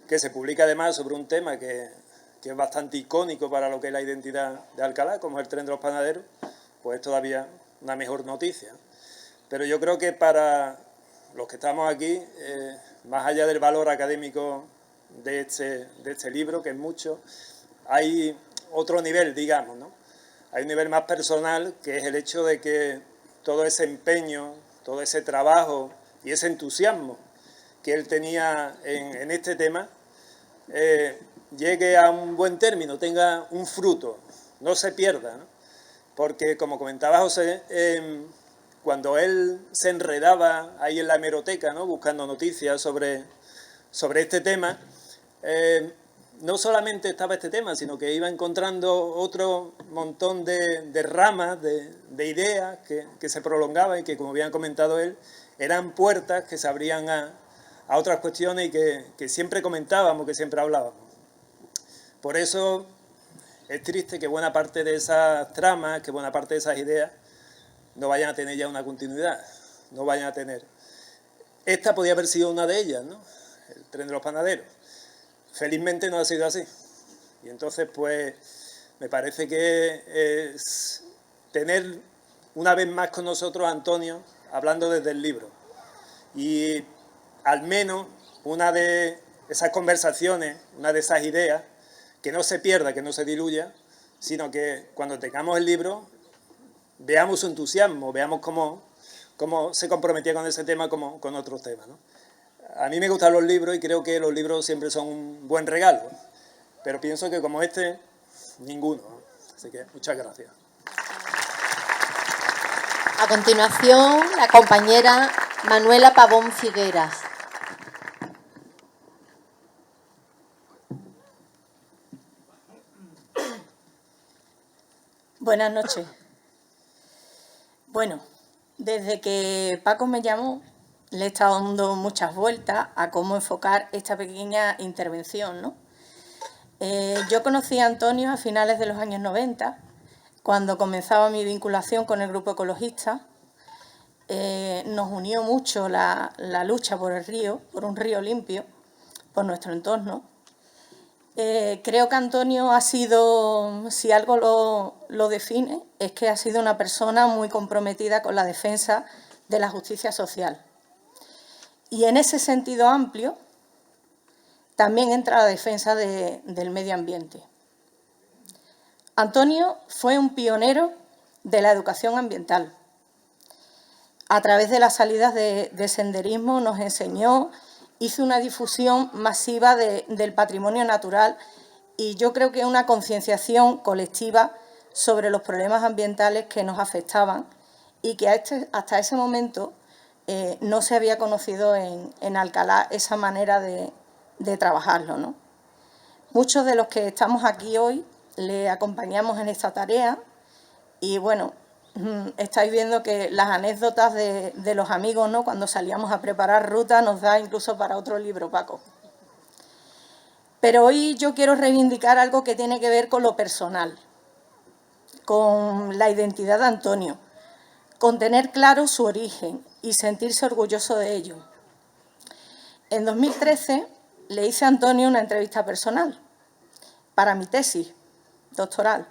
Que se publique además sobre un tema que es bastante icónico para lo que es la identidad de Alcalá, como es el tren de los panaderos, pues es todavía una mejor noticia. Pero yo creo que para los que estamos aquí, más allá del valor académico de este libro, que es mucho, hay otro nivel, digamos, ¿no? Hay un nivel más personal, que es el hecho de que todo ese empeño, todo ese trabajo y ese entusiasmo que él tenía en este tema, llegue a un buen término, tenga un fruto, no se pierda, ¿no? Porque, como comentaba José, cuando él se enredaba ahí en la hemeroteca, ¿no? Buscando noticias sobre este tema, no solamente estaba este tema, sino que iba encontrando otro montón de ramas, de ideas que se prolongaban y que, como bien ha comentado él, eran puertas que se abrían a otras cuestiones y que siempre comentábamos, que siempre hablábamos. Por eso es triste que buena parte de esas tramas, que buena parte de esas ideas no vayan a tener ya una continuidad, no vayan a tener. Esta podía haber sido una de ellas, ¿no? El tren de los panaderos. Felizmente no ha sido así. Y entonces, pues, me parece que es tener una vez más con nosotros a Antonio hablando desde el libro. Y al menos una de esas conversaciones, una de esas ideas, que no se pierda, que no se diluya, sino que cuando tengamos el libro veamos su entusiasmo, veamos cómo se comprometía con ese tema como con otros temas, ¿no? A mí me gustan los libros y creo que los libros siempre son un buen regalo, pero pienso que como este, ninguno, ¿no? Así que muchas gracias. A continuación, la compañera Manuela Pavón Figueras. Buenas noches. Bueno, desde que Paco me llamó, le he estado dando muchas vueltas a cómo enfocar esta pequeña intervención, ¿no? Yo conocí a Antonio a finales de los años 90, cuando comenzaba mi vinculación con el grupo ecologista. Nos unió mucho la lucha por el río, por un río limpio, por nuestro entorno. Creo que Antonio ha sido, si algo lo define, es que ha sido una persona muy comprometida con la defensa de la justicia social. Y en ese sentido amplio también entra la defensa del medio ambiente. Antonio fue un pionero de la educación ambiental. A través de las salidas de senderismo nos enseñó, hizo una difusión masiva del patrimonio natural y yo creo que una concienciación colectiva sobre los problemas ambientales que nos afectaban y que hasta ese momento no se había conocido en Alcalá esa manera de trabajarlo, ¿no? Muchos de los que estamos aquí hoy le acompañamos en esta tarea y, bueno, estáis viendo que las anécdotas de los amigos, ¿no?, cuando salíamos a preparar ruta nos da incluso para otro libro, Paco. Pero hoy yo quiero reivindicar algo que tiene que ver con lo personal, con la identidad de Antonio, con tener claro su origen y sentirse orgulloso de ello. En 2013 le hice a Antonio una entrevista personal para mi tesis doctoral,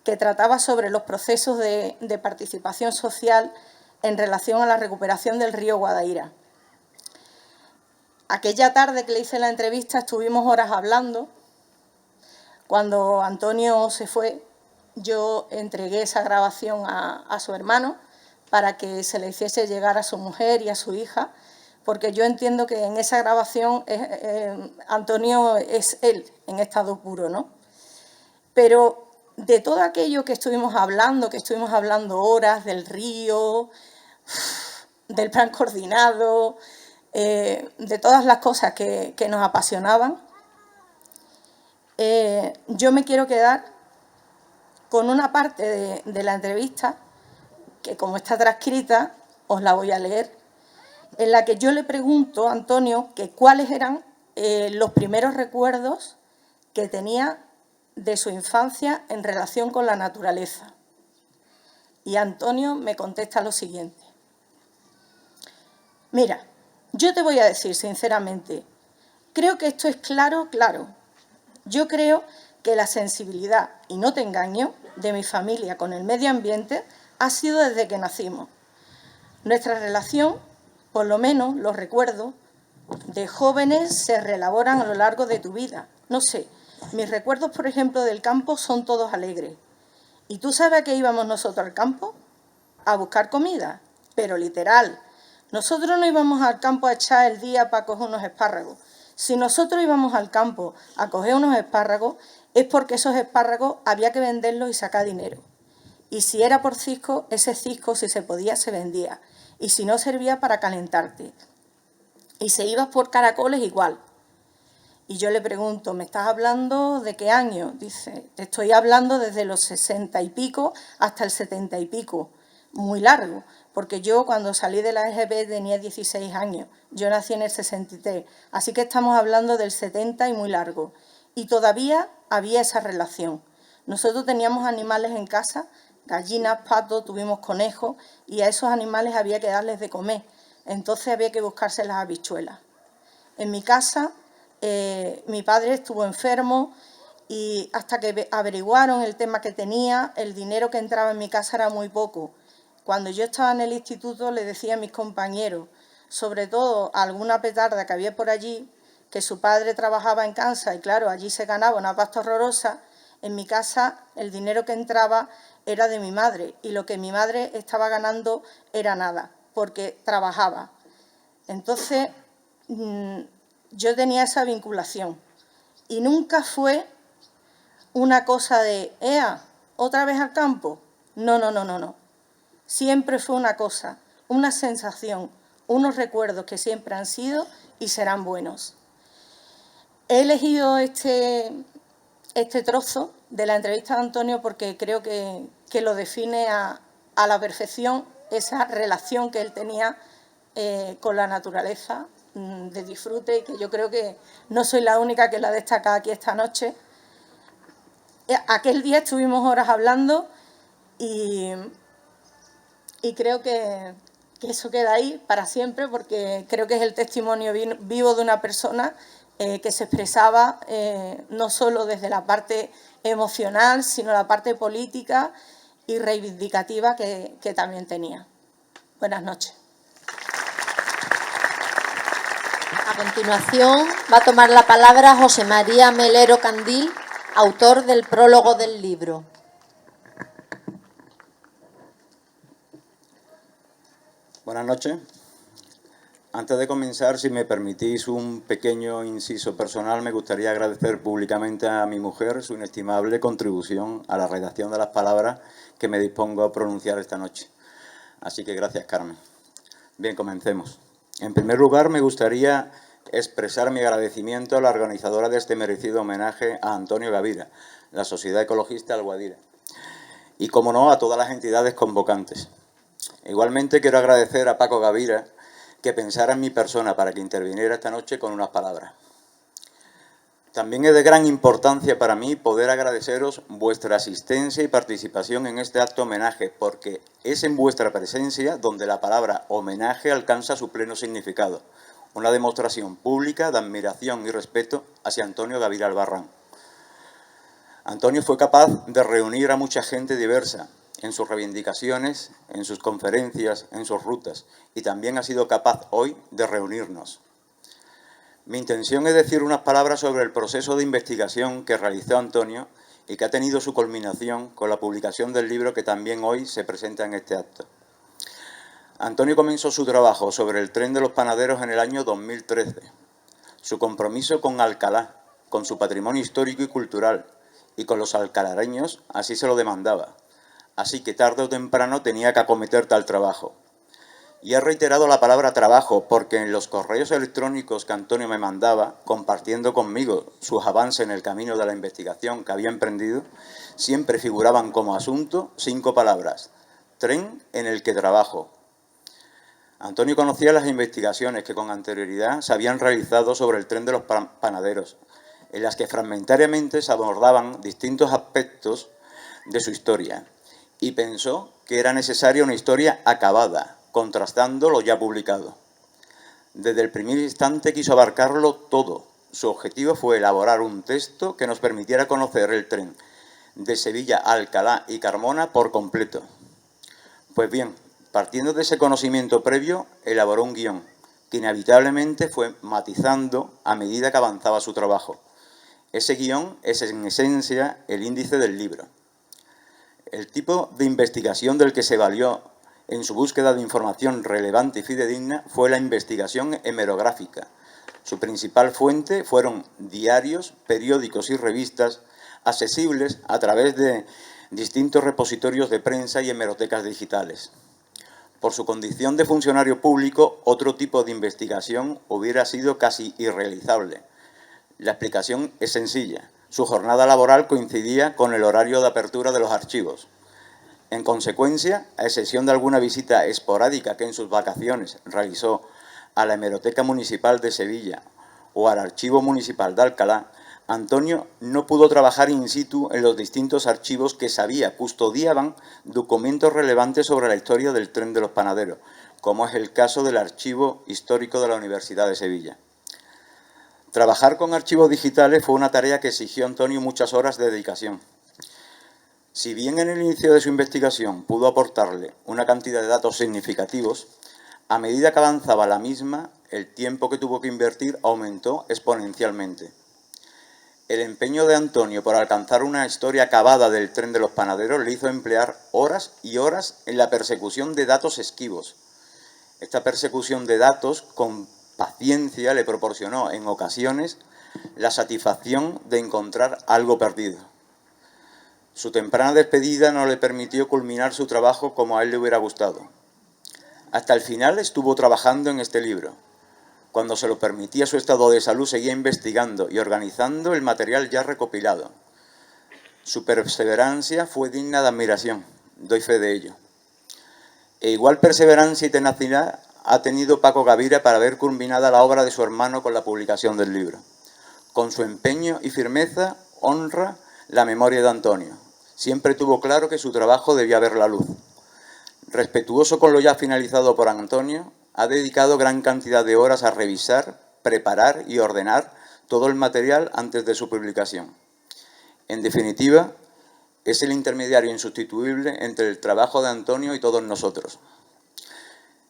que trataba sobre los procesos de participación social en relación a la recuperación del río Guadaíra. Aquella tarde que le hice la entrevista estuvimos horas hablando. Cuando Antonio se fue, yo entregué esa grabación a su hermano para que se le hiciese llegar a su mujer y a su hija, porque yo entiendo que en esa grabación Antonio es él en estado puro, ¿no? Pero de todo aquello que estuvimos hablando horas, del río, del plan coordinado, de todas las cosas que nos apasionaban, yo me quiero quedar con una parte de la entrevista, que como está transcrita, os la voy a leer, en la que yo le pregunto a Antonio que cuáles eran los primeros recuerdos que tenía de su infancia en relación con la naturaleza. Y Antonio me contesta lo siguiente. Mira, yo te voy a decir sinceramente, creo que esto es claro. Yo creo que la sensibilidad, y no te engaño, de mi familia con el medio ambiente ha sido desde que nacimos. Nuestra relación, por lo menos los recuerdos de jóvenes, se reelaboran a lo largo de tu vida. No sé, mis recuerdos, por ejemplo, del campo son todos alegres. ¿Y tú sabes a qué íbamos nosotros al campo? A buscar comida, pero literal. Nosotros no íbamos al campo a echar el día para coger unos espárragos. Si nosotros íbamos al campo a coger unos espárragos, es porque esos espárragos había que venderlos y sacar dinero. Y si era por cisco, ese cisco, si se podía, se vendía. Y si no, servía para calentarte. Y si ibas por caracoles, igual. Y yo le pregunto, ¿me estás hablando de qué año? Dice, te estoy hablando desde los 60 y pico hasta el 70 y pico. Muy largo, porque yo cuando salí de la EGB tenía 16 años. Yo nací en el 63, así que estamos hablando del 70 y muy largo. Y todavía había esa relación. Nosotros teníamos animales en casa, gallinas, patos, tuvimos conejos, y a esos animales había que darles de comer. Entonces había que buscarse las habichuelas. En mi casa, mi padre estuvo enfermo y hasta que averiguaron el tema que tenía, el dinero que entraba en mi casa era muy poco. Cuando yo estaba en el instituto le decía a mis compañeros, sobre todo a alguna petarda que había por allí, que su padre trabajaba en Kansas y, claro, allí se ganaba una pasta horrorosa, en mi casa el dinero que entraba era de mi madre y lo que mi madre estaba ganando era nada, porque trabajaba. Entonces, yo tenía esa vinculación y nunca fue una cosa de, ¡ea, otra vez al campo! No, no, no, no, no. Siempre fue una cosa, una sensación, unos recuerdos que siempre han sido y serán buenos. He elegido este trozo de la entrevista de Antonio porque creo que lo define a la perfección esa relación que él tenía con la naturaleza, de disfrute, y que yo creo que no soy la única que la destaca aquí esta noche. Aquel día estuvimos horas hablando y creo que eso queda ahí para siempre, porque creo que es el testimonio vivo de una persona que se expresaba no solo desde la parte emocional, sino la parte política y reivindicativa que también tenía. Buenas noches. A continuación va a tomar la palabra José María Melero Candil, autor del prólogo del libro. Buenas noches. Antes de comenzar, si me permitís un pequeño inciso personal, me gustaría agradecer públicamente a mi mujer su inestimable contribución a la redacción de las palabras que me dispongo a pronunciar esta noche. Así que gracias, Carmen. Bien, comencemos. En primer lugar, me gustaría expresar mi agradecimiento a la organizadora de este merecido homenaje a Antonio Gavira, la Sociedad Ecologista Alguadira, y, como no, a todas las entidades convocantes. Igualmente quiero agradecer a Paco Gavira que pensara en mi persona para que interviniera esta noche con unas palabras. También es de gran importancia para mí poder agradeceros vuestra asistencia y participación en este acto homenaje, porque es en vuestra presencia donde la palabra homenaje alcanza su pleno significado, una demostración pública de admiración y respeto hacia Antonio Gavira Albarrán. Antonio fue capaz de reunir a mucha gente diversa en sus reivindicaciones, en sus conferencias, en sus rutas, y también ha sido capaz hoy de reunirnos. Mi intención es decir unas palabras sobre el proceso de investigación que realizó Antonio y que ha tenido su culminación con la publicación del libro que también hoy se presenta en este acto. Antonio comenzó su trabajo sobre el tren de los panaderos en el año 2013. Su compromiso con Alcalá, con su patrimonio histórico y cultural, y con los alcalareños, así se lo demandaba. Así que tarde o temprano tenía que acometer tal trabajo. Y he reiterado la palabra trabajo porque en los correos electrónicos que Antonio me mandaba, compartiendo conmigo sus avances en el camino de la investigación que había emprendido, siempre figuraban como asunto 5 palabras: tren en el que trabajo. Antonio conocía las investigaciones que con anterioridad se habían realizado sobre el tren de los panaderos, en las que fragmentariamente se abordaban distintos aspectos de su historia, y pensó que era necesaria una historia acabada, contrastando lo ya publicado. Desde el primer instante quiso abarcarlo todo. Su objetivo fue elaborar un texto que nos permitiera conocer el tren de Sevilla a Alcalá y Carmona por completo. Pues bien, partiendo de ese conocimiento previo, elaboró un guión que inevitablemente fue matizando a medida que avanzaba su trabajo. Ese guión es en esencia el índice del libro. El tipo de investigación del que se valió en su búsqueda de información relevante y fidedigna fue la investigación hemerográfica. Su principal fuente fueron diarios, periódicos y revistas accesibles a través de distintos repositorios de prensa y hemerotecas digitales. Por su condición de funcionario público, otro tipo de investigación hubiera sido casi irrealizable. La explicación es sencilla. Su jornada laboral coincidía con el horario de apertura de los archivos. En consecuencia, a excepción de alguna visita esporádica que en sus vacaciones realizó a la Hemeroteca Municipal de Sevilla o al Archivo Municipal de Alcalá, Antonio no pudo trabajar in situ en los distintos archivos que sabía custodiaban documentos relevantes sobre la historia del tren de los panaderos, como es el caso del Archivo Histórico de la Universidad de Sevilla. Trabajar con archivos digitales fue una tarea que exigió a Antonio muchas horas de dedicación. Si bien en el inicio de su investigación pudo aportarle una cantidad de datos significativos, a medida que avanzaba la misma, el tiempo que tuvo que invertir aumentó exponencialmente. El empeño de Antonio por alcanzar una historia acabada del tren de los panaderos le hizo emplear horas y horas en la persecución de datos esquivos. Esta persecución de datos con paciencia le proporcionó en ocasiones la satisfacción de encontrar algo perdido. Su temprana despedida no le permitió culminar su trabajo como a él le hubiera gustado. Hasta el final estuvo trabajando en este libro. Cuando se lo permitía su estado de salud, seguía investigando y organizando el material ya recopilado. Su perseverancia fue digna de admiración, doy fe de ello. E igual perseverancia y tenacidad ha tenido Paco Gavira para ver culminada la obra de su hermano con la publicación del libro. Con su empeño y firmeza honra la memoria de Antonio. Siempre tuvo claro que su trabajo debía ver la luz. Respetuoso con lo ya finalizado por Antonio, ha dedicado gran cantidad de horas a revisar, preparar y ordenar todo el material antes de su publicación. En definitiva, es el intermediario insustituible entre el trabajo de Antonio y todos nosotros.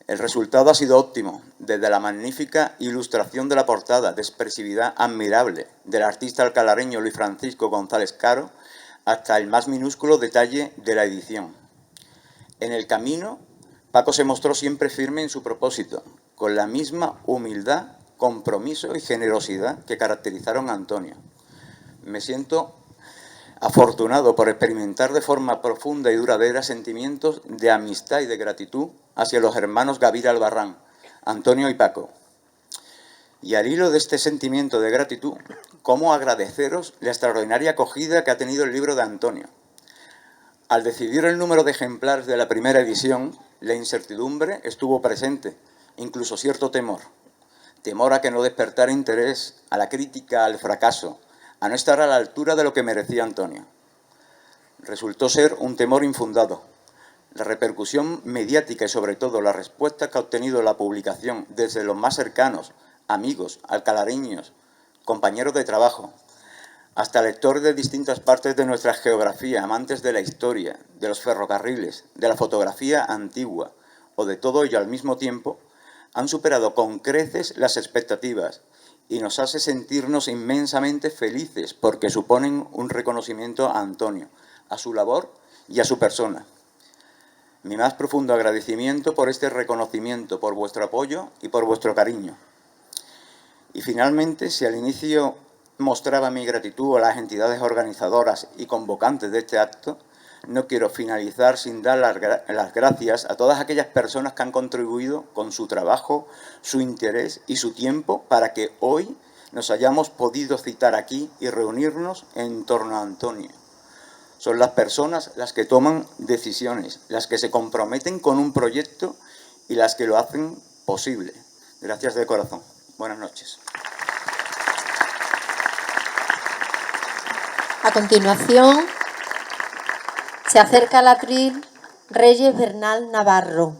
El resultado ha sido óptimo, desde la magnífica ilustración de la portada, de expresividad admirable del artista alcalareño Luis Francisco González Caro, hasta el más minúsculo detalle de la edición. En el camino, Paco se mostró siempre firme en su propósito, con la misma humildad, compromiso y generosidad que caracterizaron a Antonio. Me siento afortunado por experimentar de forma profunda y duradera sentimientos de amistad y de gratitud hacia los hermanos Gavira Albarrán, Antonio y Paco. Y al hilo de este sentimiento de gratitud, ¿cómo agradeceros la extraordinaria acogida que ha tenido el libro de Antonio? Al decidir el número de ejemplares de la primera edición, la incertidumbre estuvo presente, incluso cierto temor. Temor a que no despertara interés, a la crítica, al fracaso, a no estar a la altura de lo que merecía Antonio. Resultó ser un temor infundado. La repercusión mediática y sobre todo la respuesta que ha obtenido la publicación desde los más cercanos, amigos, alcalareños, compañeros de trabajo, hasta lectores de distintas partes de nuestra geografía, amantes de la historia, de los ferrocarriles, de la fotografía antigua o de todo ello al mismo tiempo, han superado con creces las expectativas y nos hace sentirnos inmensamente felices porque suponen un reconocimiento a Antonio, a su labor y a su persona. Mi más profundo agradecimiento por este reconocimiento, por vuestro apoyo y por vuestro cariño. Y finalmente, si al inicio mostraba mi gratitud a las entidades organizadoras y convocantes de este acto, no quiero finalizar sin dar las gracias a todas aquellas personas que han contribuido con su trabajo, su interés y su tiempo para que hoy nos hayamos podido citar aquí y reunirnos en torno a Antonio. Son las personas las que toman decisiones, las que se comprometen con un proyecto y las que lo hacen posible. Gracias de corazón. Buenas noches. A continuación, se acerca al atril Reyes Bernal Navarro.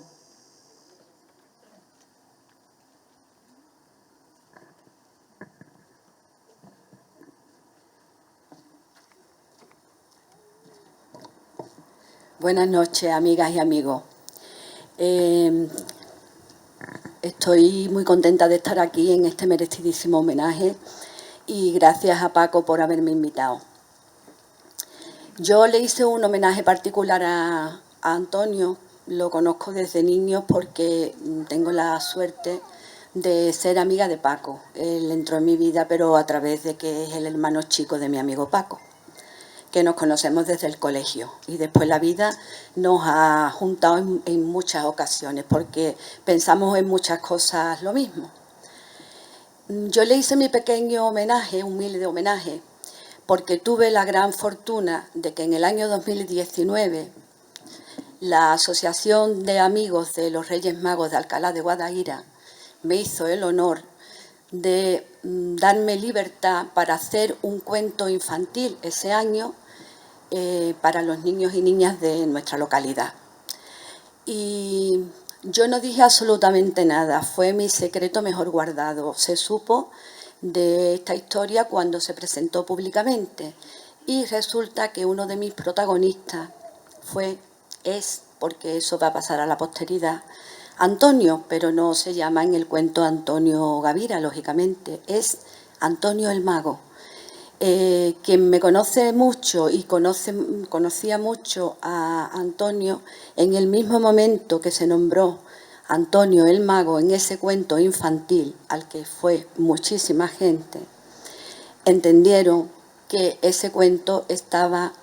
Buenas noches, amigas y amigos. Estoy muy contenta de estar aquí en este merecidísimo homenaje y gracias a Paco por haberme invitado. Yo le hice un homenaje particular a Antonio, lo conozco desde niño porque tengo la suerte de ser amiga de Paco. Él entró en mi vida, pero a través de que es el hermano chico de mi amigo Paco, que nos conocemos desde el colegio. Y después la vida nos ha juntado en muchas ocasiones porque pensamos en muchas cosas lo mismo. Yo le hice mi pequeño homenaje, humilde homenaje, porque tuve la gran fortuna de que en el año 2019 la Asociación de Amigos de los Reyes Magos de Alcalá de Guadaira me hizo el honor de darme libertad para hacer un cuento infantil ese año para los niños y niñas de nuestra localidad. Y yo no dije absolutamente nada, fue mi secreto mejor guardado. Se supo de esta historia cuando se presentó públicamente y resulta que uno de mis protagonistas es, porque eso va a pasar a la posteridad, Antonio, pero no se llama en el cuento Antonio Gavira, lógicamente, es Antonio el Mago. Quien me conoce mucho y conocía mucho a Antonio, en el mismo momento que se nombró Antonio el Mago en ese cuento infantil al que fue muchísima gente, entendieron que ese cuento estaba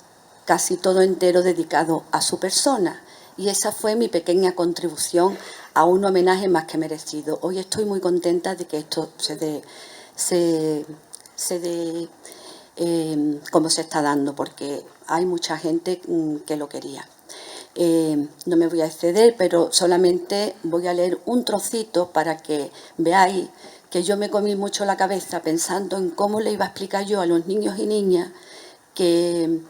casi todo entero dedicado a su persona, y esa fue mi pequeña contribución a un homenaje más que merecido. Hoy estoy muy contenta de que esto se dé como se está dando, porque hay mucha gente que lo quería. No me voy a exceder, pero solamente voy a leer un trocito para que veáis que yo me comí mucho la cabeza pensando en cómo le iba a explicar yo a los niños y niñas que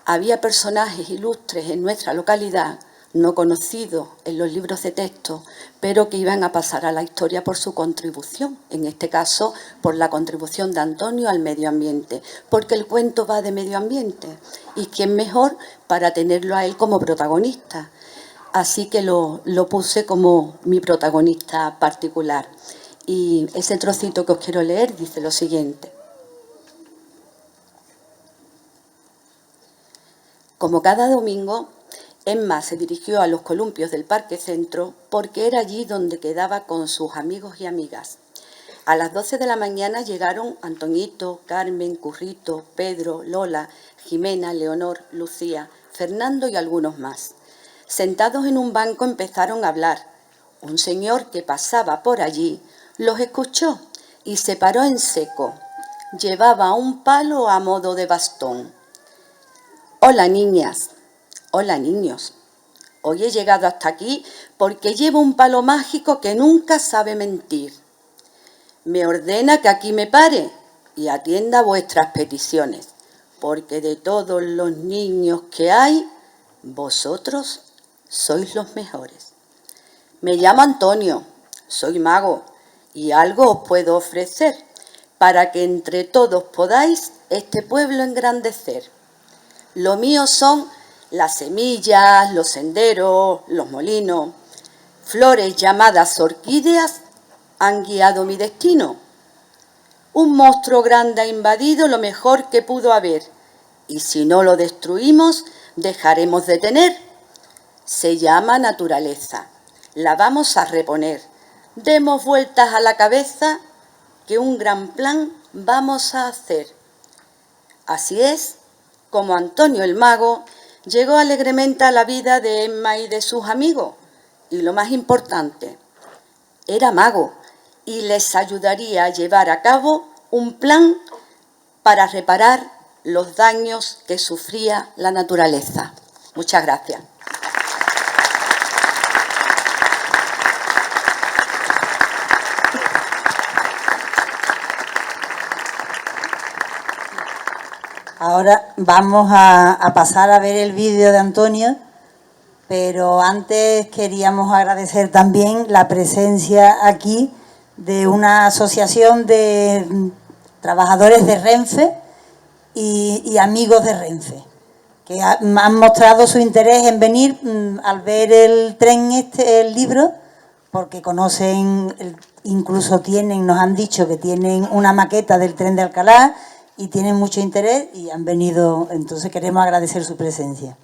había personajes ilustres en nuestra localidad, no conocidos en los libros de texto, pero que iban a pasar a la historia por su contribución, en este caso por la contribución de Antonio al medio ambiente, porque el cuento va de medio ambiente, y quién mejor para tenerlo a él como protagonista. Así que lo puse como mi protagonista particular. Y ese trocito que os quiero leer dice lo siguiente. Como cada domingo, Emma se dirigió a los columpios del Parque Centro porque era allí donde quedaba con sus amigos y amigas. A las 12 de la mañana llegaron Antoñito, Carmen, Currito, Pedro, Lola, Jimena, Leonor, Lucía, Fernando y algunos más. Sentados en un banco empezaron a hablar. Un señor que pasaba por allí los escuchó y se paró en seco. Llevaba un palo a modo de bastón. Hola, niñas. Hola, niños. Hoy he llegado hasta aquí porque llevo un palo mágico que nunca sabe mentir. Me ordena que aquí me pare y atienda vuestras peticiones, porque de todos los niños que hay, vosotros sois los mejores. Me llamo Antonio, soy mago y algo os puedo ofrecer para que entre todos podáis este pueblo engrandecer. Lo mío son las semillas, los senderos, los molinos. Flores llamadas orquídeas han guiado mi destino. Un monstruo grande ha invadido lo mejor que pudo haber, y si no lo destruimos, dejaremos de tener. Se llama naturaleza. La vamos a reponer. Demos vueltas a la cabeza, que un gran plan vamos a hacer. Así es como Antonio el Mago llegó alegremente a la vida de Emma y de sus amigos. Y lo más importante, era mago y les ayudaría a llevar a cabo un plan para reparar los daños que sufría la naturaleza. Muchas gracias. Ahora vamos a pasar a ver el vídeo de Antonio, pero antes queríamos agradecer también la presencia aquí de una asociación de trabajadores de Renfe y amigos de Renfe, que han mostrado su interés en venir al ver el tren el libro, porque conocen, incluso nos han dicho que tienen una maqueta del tren de Alcalá, y tienen mucho interés y han venido, entonces queremos agradecer su presencia.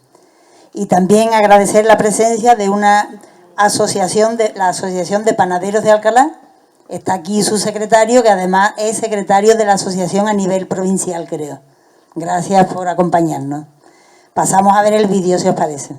Y también agradecer la presencia de una asociación, la Asociación de Panaderos de Alcalá. Está aquí su secretario, que además es secretario de la asociación a nivel provincial, creo. Gracias por acompañarnos. Pasamos a ver el vídeo, si os parece.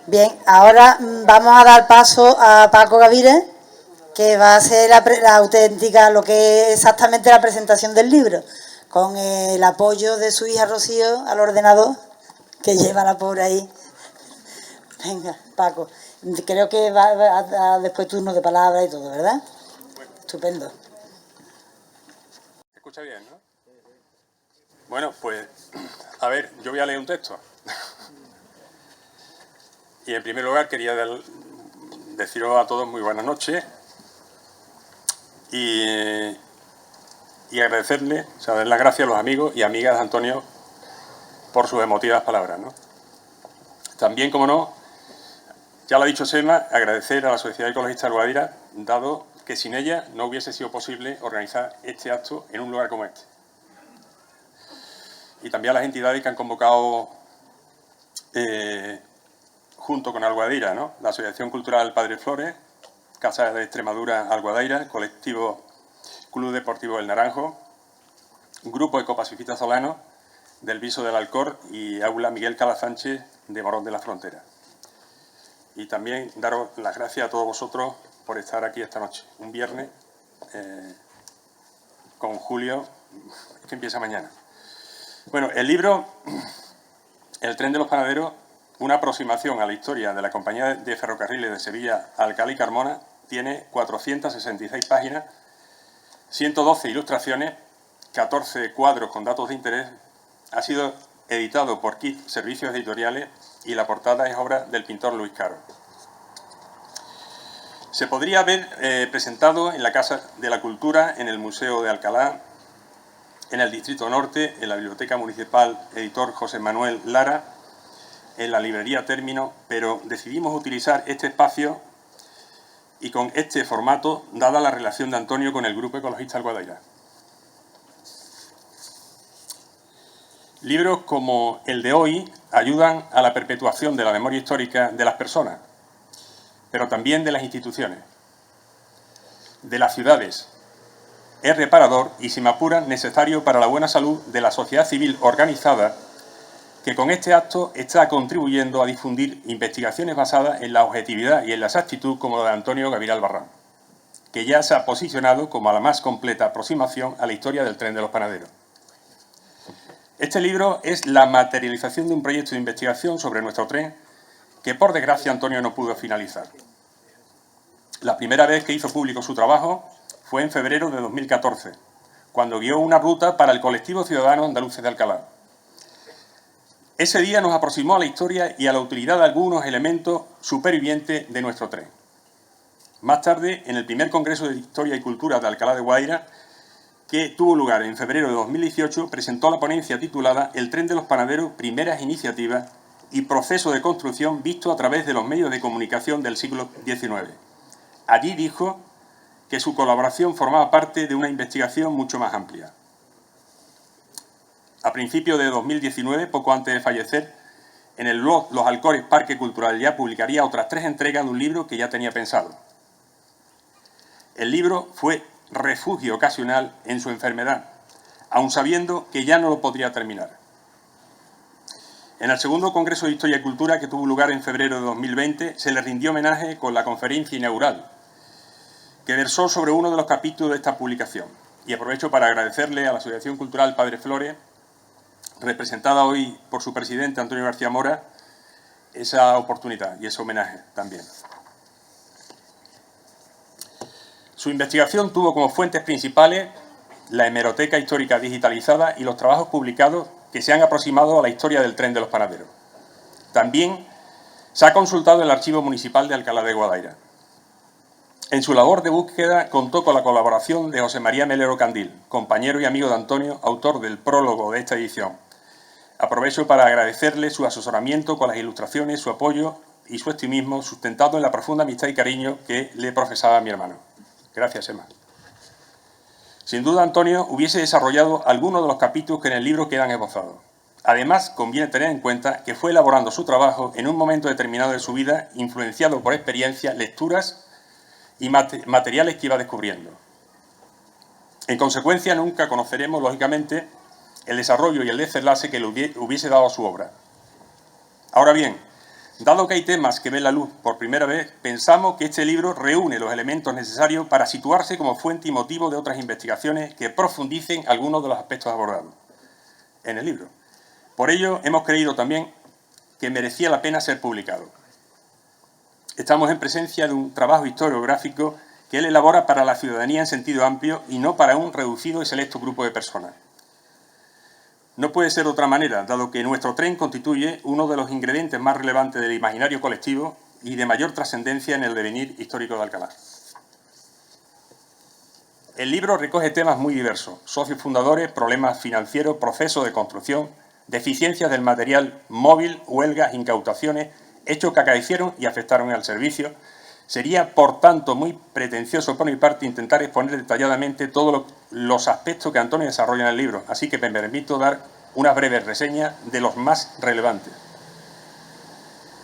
Bien, ahora vamos a dar paso a Paco Gavira, que va a hacer la auténtica, lo que es exactamente la presentación del libro, con el apoyo de su hija Rocío al ordenador, que lleva la pobre ahí. Venga, Paco, creo que va a dar después turno de palabra y todo, ¿verdad? Estupendo. ¿Se escucha bien, no? Bueno, pues, a ver, yo voy a leer un texto. Y en primer lugar quería deciros a todos muy buenas noches y agradecerle, o sea, dar las gracias a los amigos y amigas de Antonio por sus emotivas palabras, ¿no? También, como no, ya lo ha dicho Sema, agradecer a la Sociedad Ecologista del Guadira, dado que sin ella no hubiese sido posible organizar este acto en un lugar como este. Y también a las entidades que han convocado junto con Alguadira, ¿no? La Asociación Cultural Padre Flores, Casa de Extremadura Alguadaira, Colectivo Club Deportivo El Naranjo, Grupo Ecopacifista Solano, del Viso del Alcor y Aula Miguel Calasánchez de Morón de la Frontera. Y también daros las gracias a todos vosotros por estar aquí esta noche, un viernes, con Julio, que empieza mañana. Bueno, el libro El tren de los panaderos, una aproximación a la historia de la Compañía de Ferrocarriles de Sevilla, Alcalá y Carmona, tiene 466 páginas, 112 ilustraciones, 14 cuadros con datos de interés. Ha sido editado por KIT Servicios Editoriales y la portada es obra del pintor Luis Caro. Se podría haber presentado en la Casa de la Cultura, en el Museo de Alcalá, en el Distrito Norte, en la Biblioteca Municipal Editor José Manuel Lara, en la Librería Término, pero decidimos utilizar este espacio y con este formato, dada la relación de Antonio con el Grupo Ecologista Alguadaira. Libros como el de hoy ayudan a la perpetuación de la memoria histórica de las personas, pero también de las instituciones, de las ciudades. Es reparador y, si me apuran, necesario para la buena salud de la sociedad civil organizada, que con este acto está contribuyendo a difundir investigaciones basadas en la objetividad y en la exactitud como la de Antonio Gavira Albarrán, que ya se ha posicionado como la más completa aproximación a la historia del tren de los panaderos. Este libro es la materialización de un proyecto de investigación sobre nuestro tren que, por desgracia, Antonio no pudo finalizar. La primera vez que hizo público su trabajo fue en febrero de 2014, cuando guió una ruta para el colectivo ciudadano Andaluces de Alcalá. Ese día nos aproximó a la historia y a la utilidad de algunos elementos supervivientes de nuestro tren. Más tarde, en el primer Congreso de Historia y Cultura de Alcalá de Guadaira, que tuvo lugar en febrero de 2018, presentó la ponencia titulada El tren de los panaderos, primeras iniciativas y proceso de construcción visto a través de los medios de comunicación del siglo XIX. Allí dijo que su colaboración formaba parte de una investigación mucho más amplia. A principios de 2019, poco antes de fallecer, en el blog Los Alcores Parque Cultural ya publicaría otras 3 entregas de un libro que ya tenía pensado. El libro fue refugio ocasional en su enfermedad, aun sabiendo que ya no lo podría terminar. En el segundo Congreso de Historia y Cultura, que tuvo lugar en febrero de 2020, se le rindió homenaje con la conferencia inaugural, que versó sobre uno de los capítulos de esta publicación. Y aprovecho para agradecerle a la Asociación Cultural Padre Flores, representada hoy por su presidente Antonio García Mora, esa oportunidad y ese homenaje también. Su investigación tuvo como fuentes principales la hemeroteca histórica digitalizada y los trabajos publicados que se han aproximado a la historia del tren de los panaderos. También se ha consultado el Archivo Municipal de Alcalá de Guadaira. En su labor de búsqueda contó con la colaboración de José María Melero Candil, compañero y amigo de Antonio, autor del prólogo de esta edición. Aprovecho para agradecerle su asesoramiento con las ilustraciones, su apoyo y su optimismo sustentado en la profunda amistad y cariño que le profesaba a mi hermano. Gracias, Emma. Sin duda, Antonio hubiese desarrollado algunos de los capítulos que en el libro quedan esbozados. Además, conviene tener en cuenta que fue elaborando su trabajo en un momento determinado de su vida, influenciado por experiencias, lecturas y materiales que iba descubriendo. En consecuencia, nunca conoceremos, lógicamente, el desarrollo y el desenlace que le hubiese dado a su obra. Ahora bien, Dado que hay temas que ven la luz por primera vez, pensamos que este libro reúne los elementos necesarios para situarse como fuente y motivo de otras investigaciones que profundicen algunos de los aspectos abordados en el libro. Por ello, hemos creído también que merecía la pena ser publicado. Estamos en presencia de un trabajo historiográfico que él elabora para la ciudadanía en sentido amplio y no para un reducido y selecto grupo de personas. No puede ser de otra manera, dado que nuestro tren constituye uno de los ingredientes más relevantes del imaginario colectivo y de mayor trascendencia en el devenir histórico de Alcalá. El libro recoge temas muy diversos: socios fundadores, problemas financieros, procesos de construcción, deficiencias del material móvil, huelgas, incautaciones, hechos que acaecieron y afectaron al servicio. Sería, por tanto, muy pretencioso por mi parte intentar exponer detalladamente todos los aspectos que Antonio desarrolla en el libro, así que me permito dar una breve reseña de los más relevantes.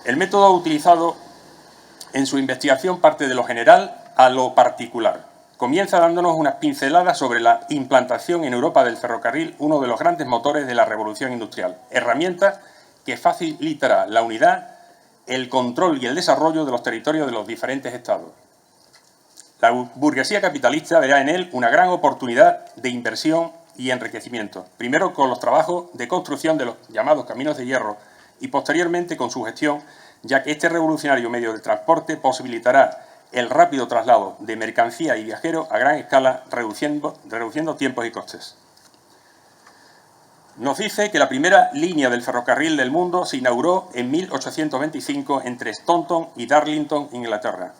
El método utilizado en su investigación parte de lo general a lo particular. Comienza dándonos unas pinceladas sobre la implantación en Europa del ferrocarril, uno de los grandes motores de la revolución industrial, herramienta que facilitará la unidad, el control y el desarrollo de los territorios de los diferentes estados. La burguesía capitalista verá en él una gran oportunidad de inversión y enriquecimiento, primero con los trabajos de construcción de los llamados caminos de hierro y posteriormente con su gestión, ya que este revolucionario medio de transporte posibilitará el rápido traslado de mercancía y viajeros a gran escala, reduciendo tiempos y costes. Nos dice que la primera línea del ferrocarril del mundo se inauguró en 1825 entre Staunton y Darlington, Inglaterra.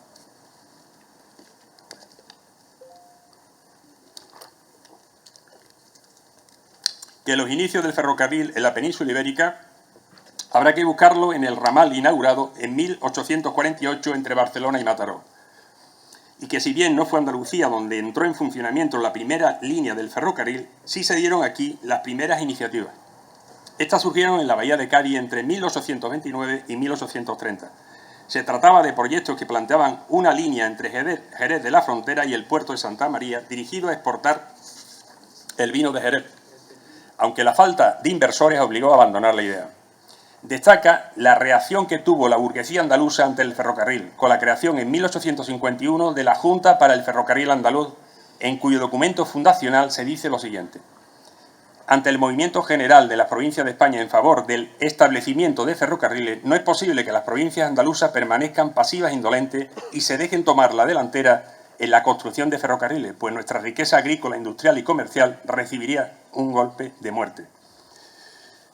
Que los inicios del ferrocarril en la península ibérica habrá que buscarlo en el ramal inaugurado en 1848 entre Barcelona y Mataró. Y que si bien no fue Andalucía donde entró en funcionamiento la primera línea del ferrocarril, sí se dieron aquí las primeras iniciativas. Estas surgieron en la bahía de Cádiz entre 1829 y 1830. Se trataba de proyectos que planteaban una línea entre Jerez de la Frontera y el puerto de Santa María, dirigido a exportar el vino de Jerez, aunque la falta de inversores obligó a abandonar la idea. Destaca la reacción que tuvo la burguesía andaluza ante el ferrocarril, con la creación en 1851 de la Junta para el Ferrocarril Andaluz, en cuyo documento fundacional se dice lo siguiente: ante el movimiento general de las provincias de España en favor del establecimiento de ferrocarriles, no es posible que las provincias andaluzas permanezcan pasivas e indolentes y se dejen tomar la delantera en la construcción de ferrocarriles, pues nuestra riqueza agrícola, industrial y comercial recibiría un golpe de muerte.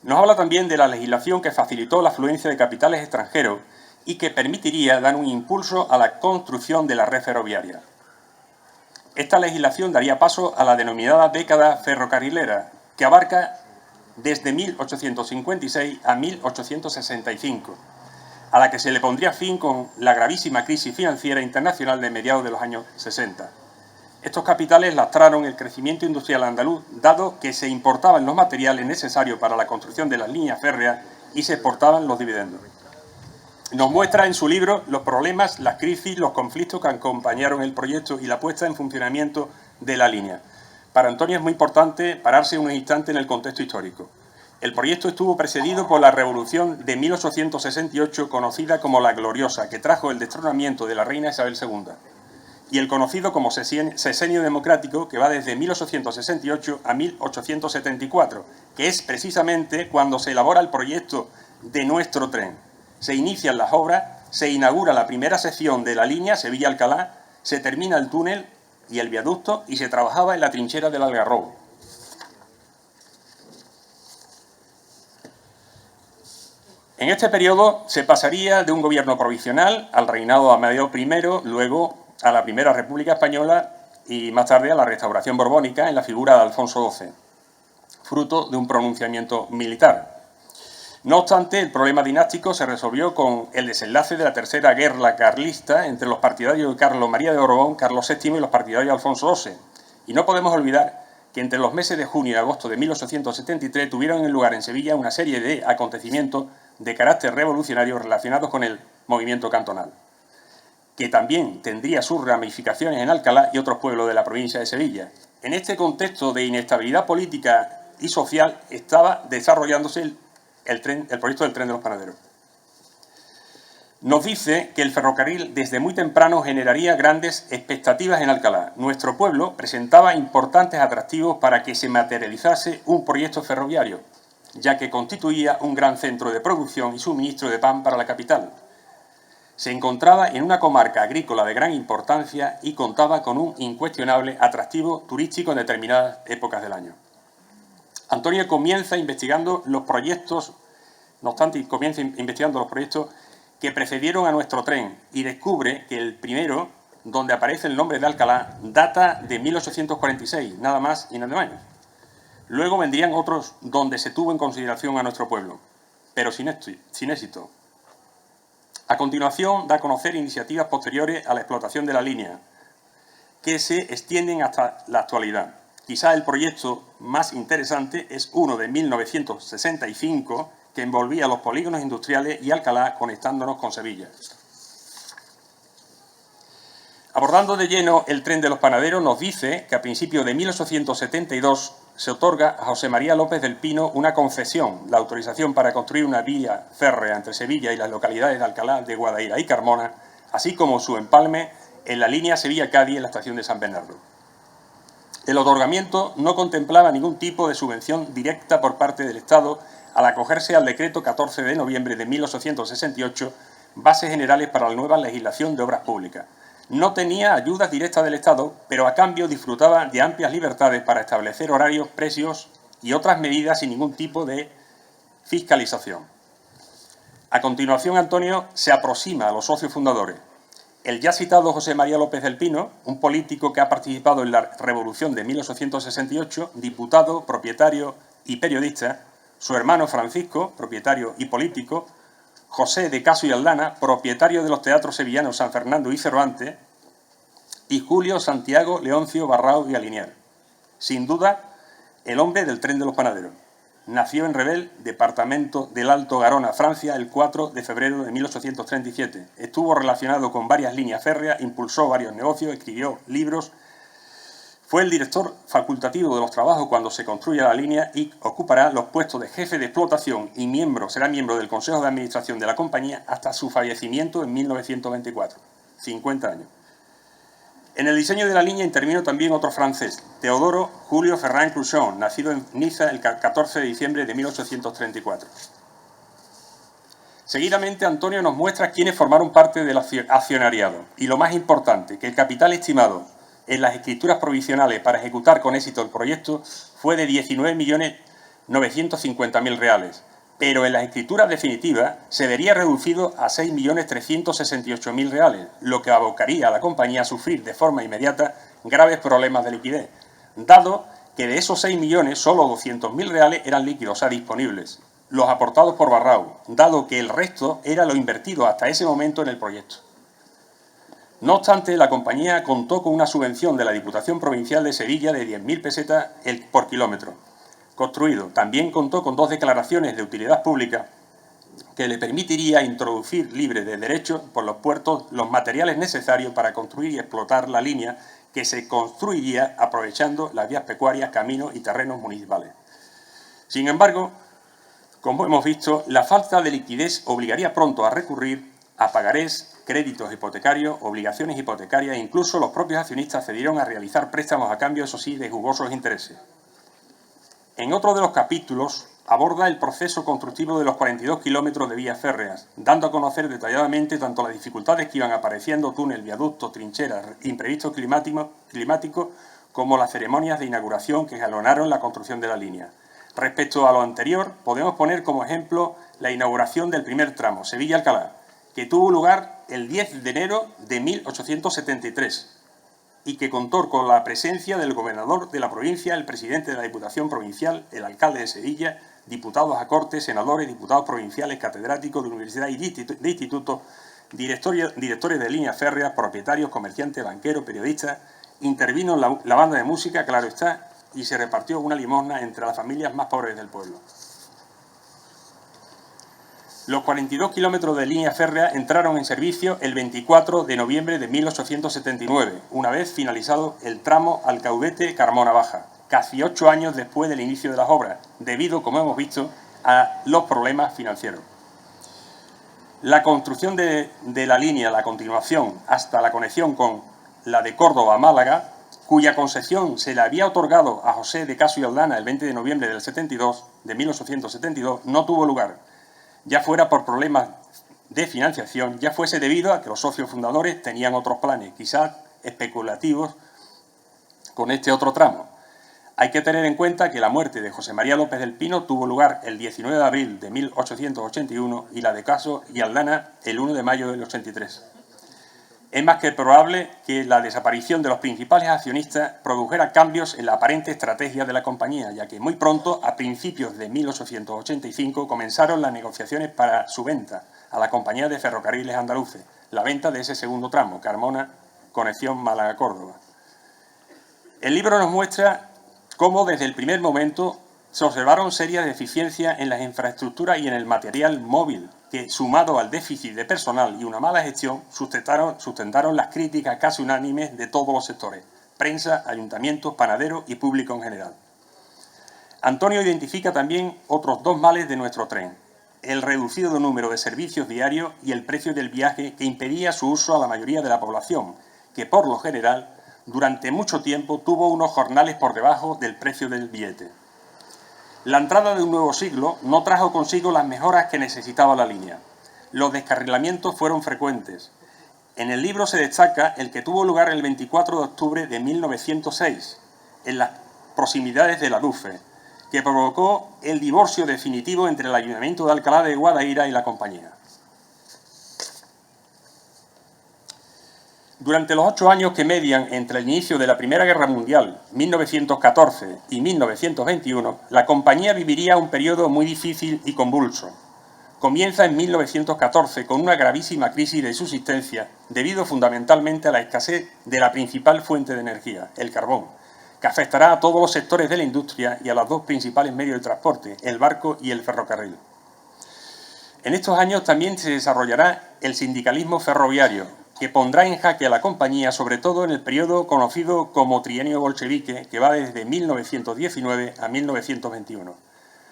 Nos habla también de la legislación que facilitó la afluencia de capitales extranjeros y que permitiría dar un impulso a la construcción de la red ferroviaria. Esta legislación daría paso a la denominada década ferrocarrilera, que abarca desde 1856 a 1865, a la que se le pondría fin con la gravísima crisis financiera internacional de mediados de los años 60. Estos capitales lastraron el crecimiento industrial andaluz, dado que se importaban los materiales necesarios para la construcción de las líneas férreas y se exportaban los dividendos. Nos muestra en su libro los problemas, las crisis, los conflictos que acompañaron el proyecto y la puesta en funcionamiento de la línea. Para Antonio es muy importante pararse unos instantes en el contexto histórico. El proyecto estuvo precedido por la Revolución de 1868, conocida como la Gloriosa, que trajo el destronamiento de la reina Isabel II, y el conocido como Sesenio Democrático, que va desde 1868 a 1874, que es precisamente cuando se elabora el proyecto de nuestro tren. Se inician las obras, se inaugura la primera sección de la línea Sevilla-Alcalá, se termina el túnel y el viaducto y se trabajaba en la trinchera del Algarrobo. En este periodo se pasaría de un gobierno provisional al reinado de Amadeo I, luego a la Primera República Española y más tarde a la Restauración Borbónica en la figura de Alfonso XII, fruto de un pronunciamiento militar. No obstante, el problema dinástico se resolvió con el desenlace de la Tercera Guerra Carlista entre los partidarios de Carlos María de Borbón, Carlos VII y los partidarios de Alfonso XII. Y no podemos olvidar que entre los meses de junio y agosto de 1873 tuvieron lugar en Sevilla una serie de acontecimientos de carácter revolucionario relacionados con el movimiento cantonal, que también tendría sus ramificaciones en Alcalá y otros pueblos de la provincia de Sevilla. En este contexto de inestabilidad política y social estaba desarrollándose el proyecto del tren de los panaderos. nos dice que el ferrocarril desde muy temprano generaría grandes expectativas en Alcalá. Nuestro pueblo presentaba importantes atractivos para que se materializase un proyecto ferroviario, ya que constituía un gran centro de producción y suministro de pan para la capital. Se encontraba en una comarca agrícola de gran importancia y contaba con un incuestionable atractivo turístico en determinadas épocas del año. Antonio comienza investigando los proyectos, no obstante, comienza investigando los proyectos que precedieron a nuestro tren y descubre que el primero, donde aparece el nombre de Alcalá, data de 1846, nada más y nada menos. Luego vendrían otros donde se tuvo en consideración a nuestro pueblo, pero sin éxito. A continuación, da a conocer iniciativas posteriores a la explotación de la línea, que se extienden hasta la actualidad. Quizá el proyecto más interesante es uno de 1965, que envolvía los polígonos industriales y Alcalá conectándonos con Sevilla. Abordando de lleno el tren de los panaderos, nos dice que a principios de 1872 se otorga a José María López del Pino una concesión, la autorización para construir una vía férrea entre Sevilla y las localidades de Alcalá, de Guadaira y Carmona, así como su empalme en la línea Sevilla-Cádiz en la estación de San Bernardo. El otorgamiento no contemplaba ningún tipo de subvención directa por parte del Estado al acogerse al decreto 14 de noviembre de 1868, Bases Generales para la nueva legislación de obras públicas. No tenía ayudas directas del Estado, pero a cambio disfrutaba de amplias libertades para establecer horarios, precios y otras medidas sin ningún tipo de fiscalización. A continuación, Antonio se aproxima a los socios fundadores. El ya citado José María López del Pino, un político que ha participado en la Revolución de 1868, diputado, propietario y periodista, su hermano Francisco, propietario y político, José de Caso y Aldana, propietario de los teatros sevillanos San Fernando y Cervantes, y Julio Santiago Leoncio Barrao y Alinier. Sin duda, el hombre del tren de los panaderos. Nació en Revel, departamento del Alto Garona, Francia, el 4 de febrero de 1837. Estuvo relacionado con varias líneas férreas, impulsó varios negocios, escribió libros. Fue el director facultativo de los trabajos cuando se construye la línea y ocupará los puestos de jefe de explotación y será miembro del Consejo de Administración de la compañía hasta su fallecimiento en 1924, 50 años. En el diseño de la línea intervino también otro francés, Teodoro Julio Ferrand Cruchon, nacido en Niza el 14 de diciembre de 1834. Seguidamente, Antonio nos muestra quiénes formaron parte del accionariado y, lo más importante, que el capital estimado en las escrituras provisionales para ejecutar con éxito el proyecto fue de 19.950.000 reales, pero en las escrituras definitivas se vería reducido a 6.368.000 reales, lo que abocaría a la compañía a sufrir de forma inmediata graves problemas de liquidez, dado que de esos 6 millones solo 200.000 reales eran líquidos, o sea, disponibles, los aportados por Barrao, dado que el resto era lo invertido hasta ese momento en el proyecto. No obstante, la compañía contó con una subvención de la Diputación Provincial de Sevilla de 10.000 pesetas por kilómetro construido. También contó con 2 declaraciones de utilidad pública que le permitiría introducir libre de derechos por los puertos los materiales necesarios para construir y explotar la línea que se construiría aprovechando las vías pecuarias, caminos y terrenos municipales. Sin embargo, como hemos visto, la falta de liquidez obligaría pronto a recurrir a pagarés, créditos hipotecarios, obligaciones hipotecarias e incluso los propios accionistas accedieron a realizar préstamos a cambio, eso sí, de jugosos intereses. En otro de los capítulos aborda el proceso constructivo de los 42 kilómetros de vías férreas, dando a conocer detalladamente tanto las dificultades que iban apareciendo, túnel, viaductos, trincheras, imprevistos climáticos, como las ceremonias de inauguración que jalonaron la construcción de la línea. Respecto a lo anterior, podemos poner como ejemplo la inauguración del primer tramo, Sevilla-Alcalá, que tuvo lugar el 10 de enero de 1873 y que contó con la presencia del gobernador de la provincia, el presidente de la Diputación Provincial, el alcalde de Sevilla, diputados a Cortes, senadores, diputados provinciales, catedráticos de universidad y de institutos, directores de líneas férreas, propietarios, comerciantes, banqueros, periodistas. Intervino la banda de música, claro está, y se repartió una limosna entre las familias más pobres del pueblo. Los 42 kilómetros de línea férrea entraron en servicio el 24 de noviembre de 1879, una vez finalizado el tramo Alcaudete-Carmona Baja, casi 8 años después del inicio de las obras, debido, como hemos visto, a los problemas financieros. La construcción de la línea, la continuación hasta la conexión con la de Córdoba a Málaga, cuya concesión se le había otorgado a José de Caso y Aldana el 20 de noviembre de 1872, no tuvo lugar, ya fuera por problemas de financiación, ya fuese debido a que los socios fundadores tenían otros planes, quizás especulativos, con este otro tramo. Hay que tener en cuenta que la muerte de José María López del Pino tuvo lugar el 19 de abril de 1881 y la de Caso y Aldana el 1 de mayo del 83. Es más que probable que la desaparición de los principales accionistas produjera cambios en la aparente estrategia de la compañía, ya que muy pronto, a principios de 1885, comenzaron las negociaciones para su venta a la Compañía de Ferrocarriles Andaluces, la venta de ese segundo tramo, Carmona, conexión Málaga-Córdoba. El libro nos muestra cómo desde el primer momento se observaron serias deficiencias en las infraestructuras y en el material móvil, que, sumado al déficit de personal y una mala gestión, sustentaron las críticas casi unánimes de todos los sectores, prensa, ayuntamientos, panaderos y público en general. Antonio identifica también otros dos males de nuestro tren: el reducido número de servicios diarios y el precio del viaje, que impedía su uso a la mayoría de la población, que por lo general, durante mucho tiempo, tuvo unos jornales por debajo del precio del billete. La entrada de un nuevo siglo no trajo consigo las mejoras que necesitaba la línea. Los descarrilamientos fueron frecuentes. En el libro se destaca el que tuvo lugar el 24 de octubre de 1906, en las proximidades de la Dufe, que provocó el divorcio definitivo entre el Ayuntamiento de Alcalá de Guadaira y la compañía. Durante los 8 años que median entre el inicio de la Primera Guerra Mundial, 1914, y 1921, la compañía viviría un periodo muy difícil y convulso. Comienza en 1914 con una gravísima crisis de subsistencia, debido fundamentalmente a la escasez de la principal fuente de energía, el carbón, que afectará a todos los sectores de la industria y a los dos principales medios de transporte, el barco y el ferrocarril. En estos años también se desarrollará el sindicalismo ferroviario, que pondrá en jaque a la compañía, sobre todo en el periodo conocido como trienio bolchevique, que va desde 1919 a 1921.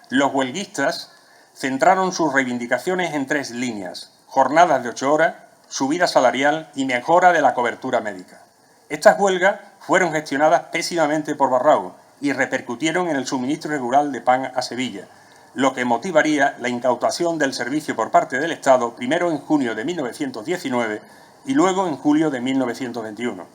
Los huelguistas centraron sus reivindicaciones en 3 líneas: jornadas de 8 horas, subida salarial y mejora de la cobertura médica. Estas huelgas fueron gestionadas pésimamente por Barrao y repercutieron en el suministro regular de pan a Sevilla, lo que motivaría la incautación del servicio por parte del Estado, primero en junio de 1919 y luego en julio de 1921.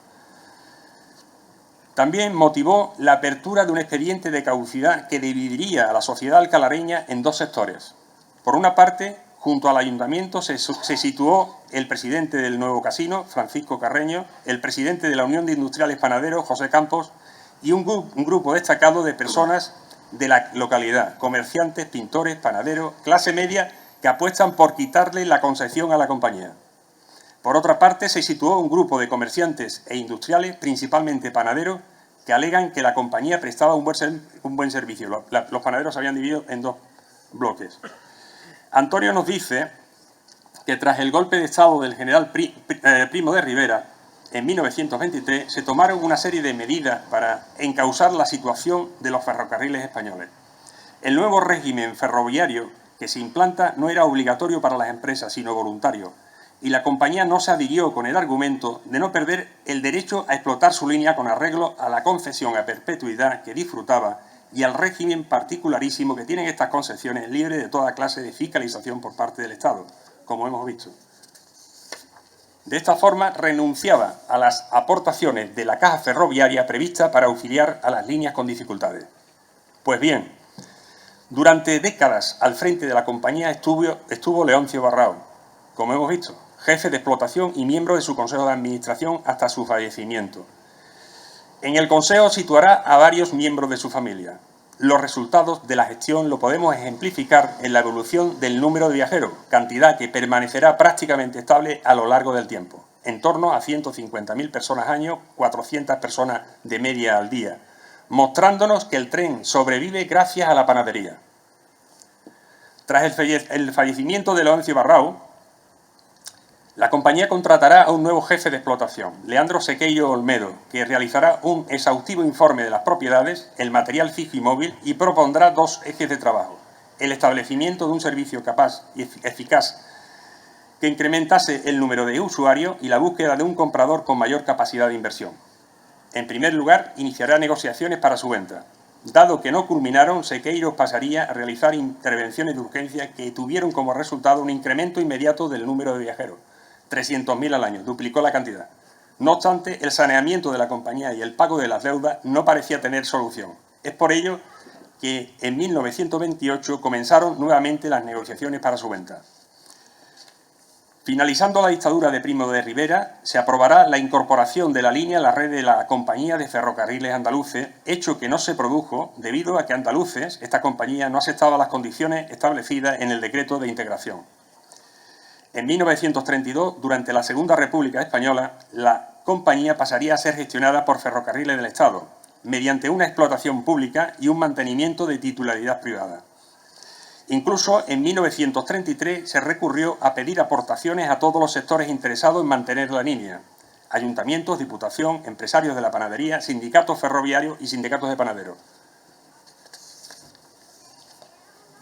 También motivó la apertura de un expediente de caducidad que dividiría a la sociedad alcalareña en 2 sectores. Por una parte, junto al ayuntamiento se situó el presidente del nuevo casino, Francisco Carreño, el presidente de la Unión de Industriales Panaderos, José Campos, y un grupo destacado de personas de la localidad, comerciantes, pintores, panaderos, clase media, que apuestan por quitarle la concesión a la compañía. Por otra parte, se situó un grupo de comerciantes e industriales, principalmente panaderos, que alegan que la compañía prestaba un buen servicio. Los panaderos se habían dividido en 2 bloques. Antonio nos dice que tras el golpe de Estado del general Primo de Rivera, en 1923, se tomaron una serie de medidas para encauzar la situación de los ferrocarriles españoles. El nuevo régimen ferroviario que se implanta no era obligatorio para las empresas, sino voluntario, y la compañía no se adhirió con el argumento de no perder el derecho a explotar su línea con arreglo a la concesión a perpetuidad que disfrutaba y al régimen particularísimo que tienen estas concesiones, libre de toda clase de fiscalización por parte del Estado, como hemos visto. De esta forma, renunciaba a las aportaciones de la caja ferroviaria prevista para auxiliar a las líneas con dificultades. Pues bien, durante décadas al frente de la compañía estuvo Leoncio Barrao, como hemos visto, jefe de explotación y miembro de su consejo de administración hasta su fallecimiento. En el consejo situará a varios miembros de su familia. Los resultados de la gestión lo podemos ejemplificar en la evolución del número de viajeros, cantidad que permanecerá prácticamente estable a lo largo del tiempo, en torno a 150.000 personas al año, 400 personas de media al día, mostrándonos que el tren sobrevive gracias a la panadería. Tras el fallecimiento de Leoncio Barrao, la compañía contratará a un nuevo jefe de explotación, Leandro Sequeiro Olmedo, que realizará un exhaustivo informe de las propiedades, el material fijo y móvil, y propondrá 2 ejes de trabajo: el establecimiento de un servicio capaz y eficaz que incrementase el número de usuarios y la búsqueda de un comprador con mayor capacidad de inversión. En primer lugar, iniciará negociaciones para su venta. Dado que no culminaron, Sequeiros pasaría a realizar intervenciones de urgencia que tuvieron como resultado un incremento inmediato del número de viajeros, 300.000 al año, duplicó la cantidad. No obstante, el saneamiento de la compañía y el pago de las deudas no parecía tener solución. Es por ello que en 1928 comenzaron nuevamente las negociaciones para su venta. Finalizando la dictadura de Primo de Rivera, se aprobará la incorporación de la línea a la red de la Compañía de Ferrocarriles Andaluces, hecho que no se produjo debido a que Andaluces, esta compañía, no aceptaba las condiciones establecidas en el decreto de integración. En 1932, durante la Segunda República Española, la compañía pasaría a ser gestionada por Ferrocarriles del Estado, mediante una explotación pública y un mantenimiento de titularidad privada. Incluso en 1933 se recurrió a pedir aportaciones a todos los sectores interesados en mantener la línea: ayuntamientos, diputación, empresarios de la panadería, sindicatos ferroviarios y sindicatos de panaderos.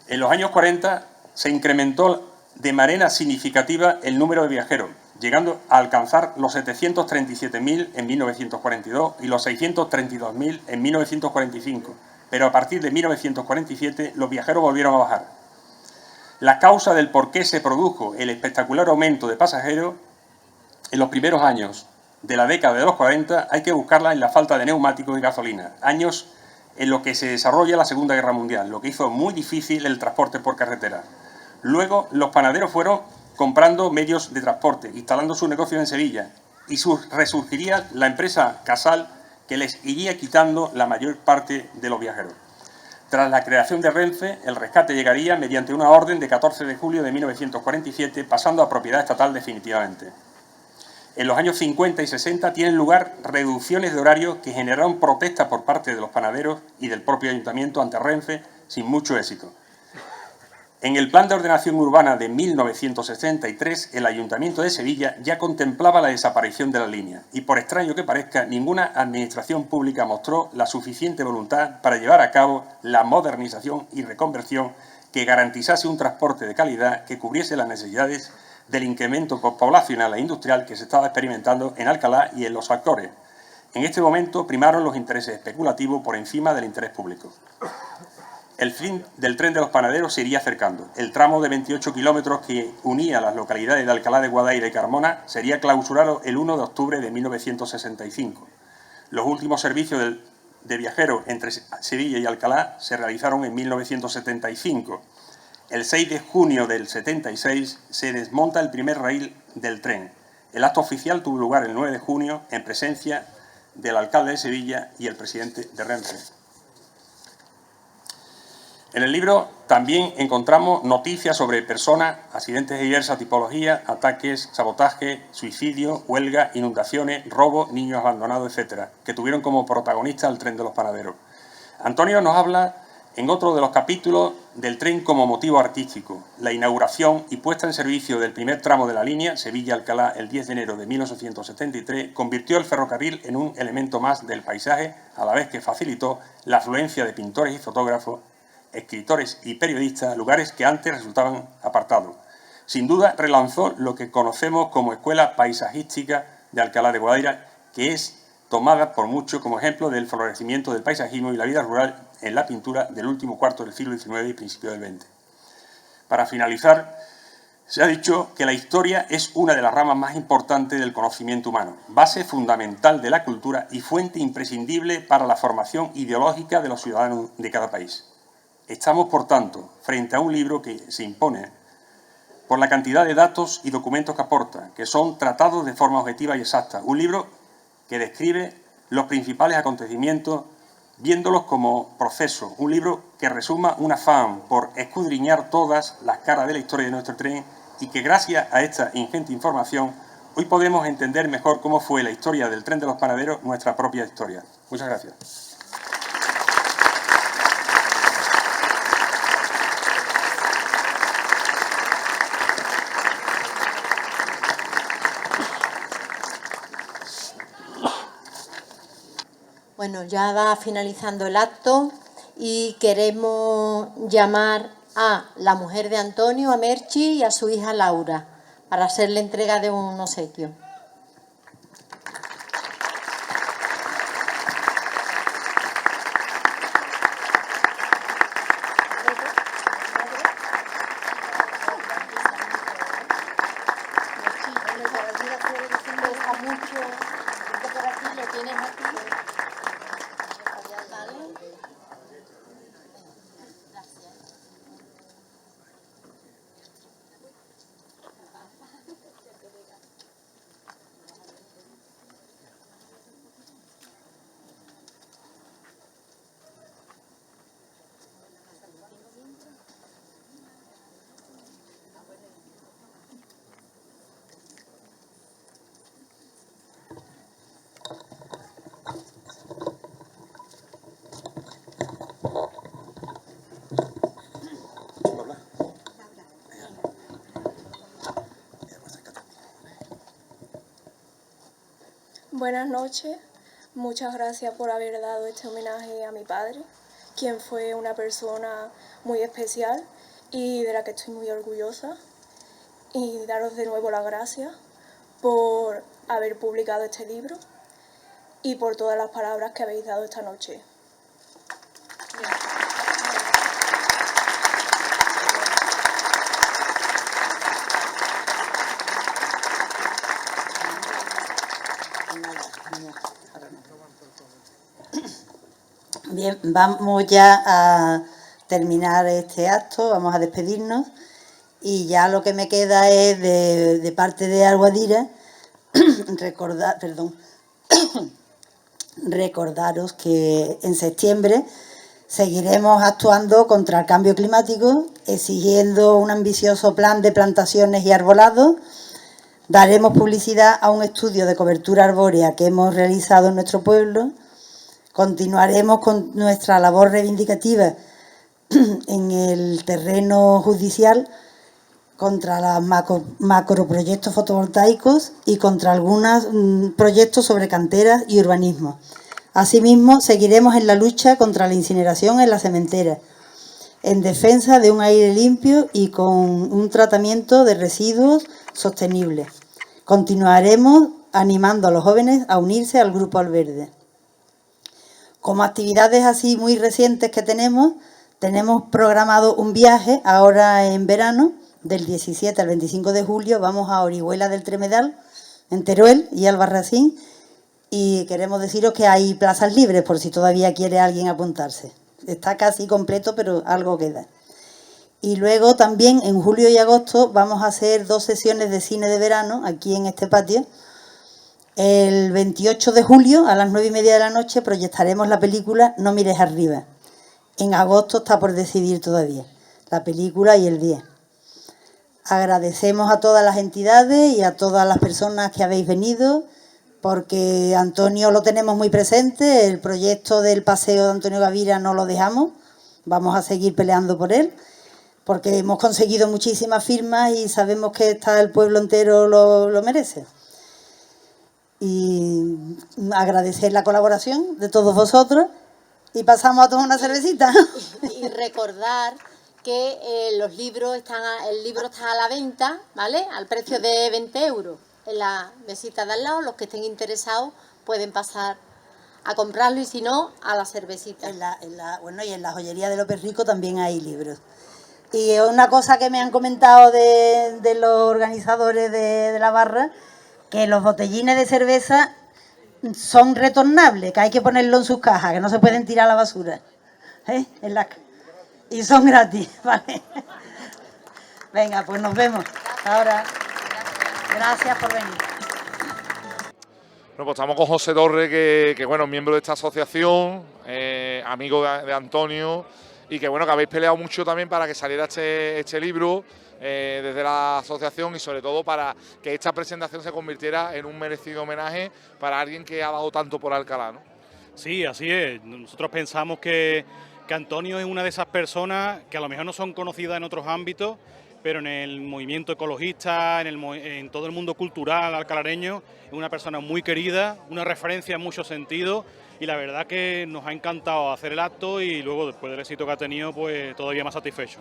En los años 40 se incrementó de manera significativa el número de viajeros, llegando a alcanzar los 737.000 en 1942 y los 632.000 en 1945, pero a partir de 1947 los viajeros volvieron a bajar. La causa del por qué se produjo el espectacular aumento de pasajeros en los primeros años de la década de los 40 hay que buscarla en la falta de neumáticos y gasolina, años en los que se desarrolla la Segunda Guerra Mundial, lo que hizo muy difícil el transporte por carretera. Luego, los panaderos fueron comprando medios de transporte, instalando sus negocios en Sevilla, y resurgiría la empresa Casal, que les iría quitando la mayor parte de los viajeros. Tras la creación de Renfe, el rescate llegaría mediante una orden de 14 de julio de 1947, pasando a propiedad estatal definitivamente. En los años 50 y 60 tienen lugar reducciones de horarios que generaron protestas por parte de los panaderos y del propio ayuntamiento ante Renfe, sin mucho éxito. En el Plan de Ordenación Urbana de 1963, el Ayuntamiento de Sevilla ya contemplaba la desaparición de la línea y, por extraño que parezca, ninguna administración pública mostró la suficiente voluntad para llevar a cabo la modernización y reconversión que garantizase un transporte de calidad que cubriese las necesidades del incremento poblacional e industrial que se estaba experimentando en Alcalá y en Los Alcores. En este momento primaron los intereses especulativos por encima del interés público. El fin del tren de los panaderos se iría acercando. El tramo de 28 kilómetros que unía las localidades de Alcalá de Guadaira y Carmona sería clausurado el 1 de octubre de 1965. Los últimos servicios de viajeros entre Sevilla y Alcalá se realizaron en 1975. El 6 de junio del 76 se desmonta el primer raíl del tren. El acto oficial tuvo lugar el 9 de junio en presencia del alcalde de Sevilla y el presidente de Renfe. En el libro también encontramos noticias sobre personas, accidentes de diversa tipología, ataques, sabotaje, suicidio, huelga, inundaciones, robo, niños abandonados, etcétera, que tuvieron como protagonista el tren de los panaderos. Antonio nos habla en otro de los capítulos del tren como motivo artístico. La inauguración y puesta en servicio del primer tramo de la línea, Sevilla-Alcalá, el 10 de enero de 1873, convirtió el ferrocarril en un elemento más del paisaje, a la vez que facilitó la afluencia de pintores y fotógrafos, escritores y periodistas, lugares que antes resultaban apartados. Sin duda relanzó lo que conocemos como Escuela Paisajística de Alcalá de Guadaira, que es tomada por mucho como ejemplo del florecimiento del paisajismo y la vida rural en la pintura del último cuarto del siglo XIX y principio del XX. Para finalizar, se ha dicho que la historia es una de las ramas más importantes del conocimiento humano, base fundamental de la cultura y fuente imprescindible para la formación ideológica de los ciudadanos de cada país. Estamos, por tanto, frente a un libro que se impone por la cantidad de datos y documentos que aporta, que son tratados de forma objetiva y exacta. Un libro que describe los principales acontecimientos viéndolos como proceso. Un libro que resuma un afán por escudriñar todas las caras de la historia de nuestro tren y que, gracias a esta ingente información, hoy podemos entender mejor cómo fue la historia del tren de los panaderos, nuestra propia historia. Muchas gracias. Bueno, ya va finalizando el acto y queremos llamar a la mujer de Antonio, a Merchi, y a su hija Laura, para hacerle entrega de un obsequio. Buenas noches, muchas gracias por haber dado este homenaje a mi padre, quien fue una persona muy especial y de la que estoy muy orgullosa. Y daros de nuevo las gracias por haber publicado este libro y por todas las palabras que habéis dado esta noche. Bien, vamos ya a terminar este acto, vamos a despedirnos y ya lo que me queda es de parte de Alguadira recordaros que en septiembre seguiremos actuando contra el cambio climático, exigiendo un ambicioso plan de plantaciones y arbolado. Daremos publicidad a un estudio de cobertura arbórea que hemos realizado en nuestro pueblo. Continuaremos con nuestra labor reivindicativa en el terreno judicial contra los macroproyectos fotovoltaicos y contra algunos proyectos sobre canteras y urbanismo. Asimismo, seguiremos en la lucha contra la incineración en las cementeras, en defensa de un aire limpio y con un tratamiento de residuos sostenible. Continuaremos animando a los jóvenes a unirse al Grupo Alverde. Como actividades así muy recientes que tenemos programado un viaje ahora en verano, del 17 al 25 de julio, vamos a Orihuela del Tremedal, en Teruel y Albarracín, y queremos deciros que hay plazas libres por si todavía quiere alguien apuntarse. Está casi completo, pero algo queda. Y luego también en julio y agosto vamos a hacer 2 sesiones de cine de verano aquí en este patio. El 28 de julio a las 9:30 de la noche proyectaremos la película No mires arriba. En agosto está por decidir todavía la película y el día. Agradecemos a todas las entidades y a todas las personas que habéis venido, porque Antonio lo tenemos muy presente, el proyecto del paseo de Antonio Gavira no lo dejamos, vamos a seguir peleando por él, porque hemos conseguido muchísimas firmas y sabemos que el pueblo entero lo merece. Y agradecer la colaboración de todos vosotros y pasamos a tomar una cervecita. Y recordar que el libro está a la venta, ¿vale? Al precio de 20 euros en la mesita de al lado. Los que estén interesados pueden pasar a comprarlo y si no, a la cervecita. Bueno, y en la joyería de López Rico también hay libros. Y una cosa que me han comentado de los organizadores de la barra, que los botellines de cerveza son retornables, que hay que ponerlo en sus cajas, que no se pueden tirar a la basura. Y son gratis, ¿vale? Venga, pues nos vemos. Ahora, gracias por venir. Bueno, pues estamos con José Torre, que bueno, miembro de esta asociación, amigo de Antonio, y que bueno, que habéis peleado mucho también para que saliera este libro desde la asociación y sobre todo para que esta presentación se convirtiera en un merecido homenaje para alguien que ha dado tanto por Alcalá, ¿no? Sí, así es. Nosotros pensamos que Antonio es una de esas personas que a lo mejor no son conocidas en otros ámbitos, pero en el movimiento ecologista, en todo el mundo cultural alcalareño, es una persona muy querida, una referencia en muchos sentidos, y la verdad que nos ha encantado hacer el acto y luego, después del éxito que ha tenido, pues todavía más satisfecho.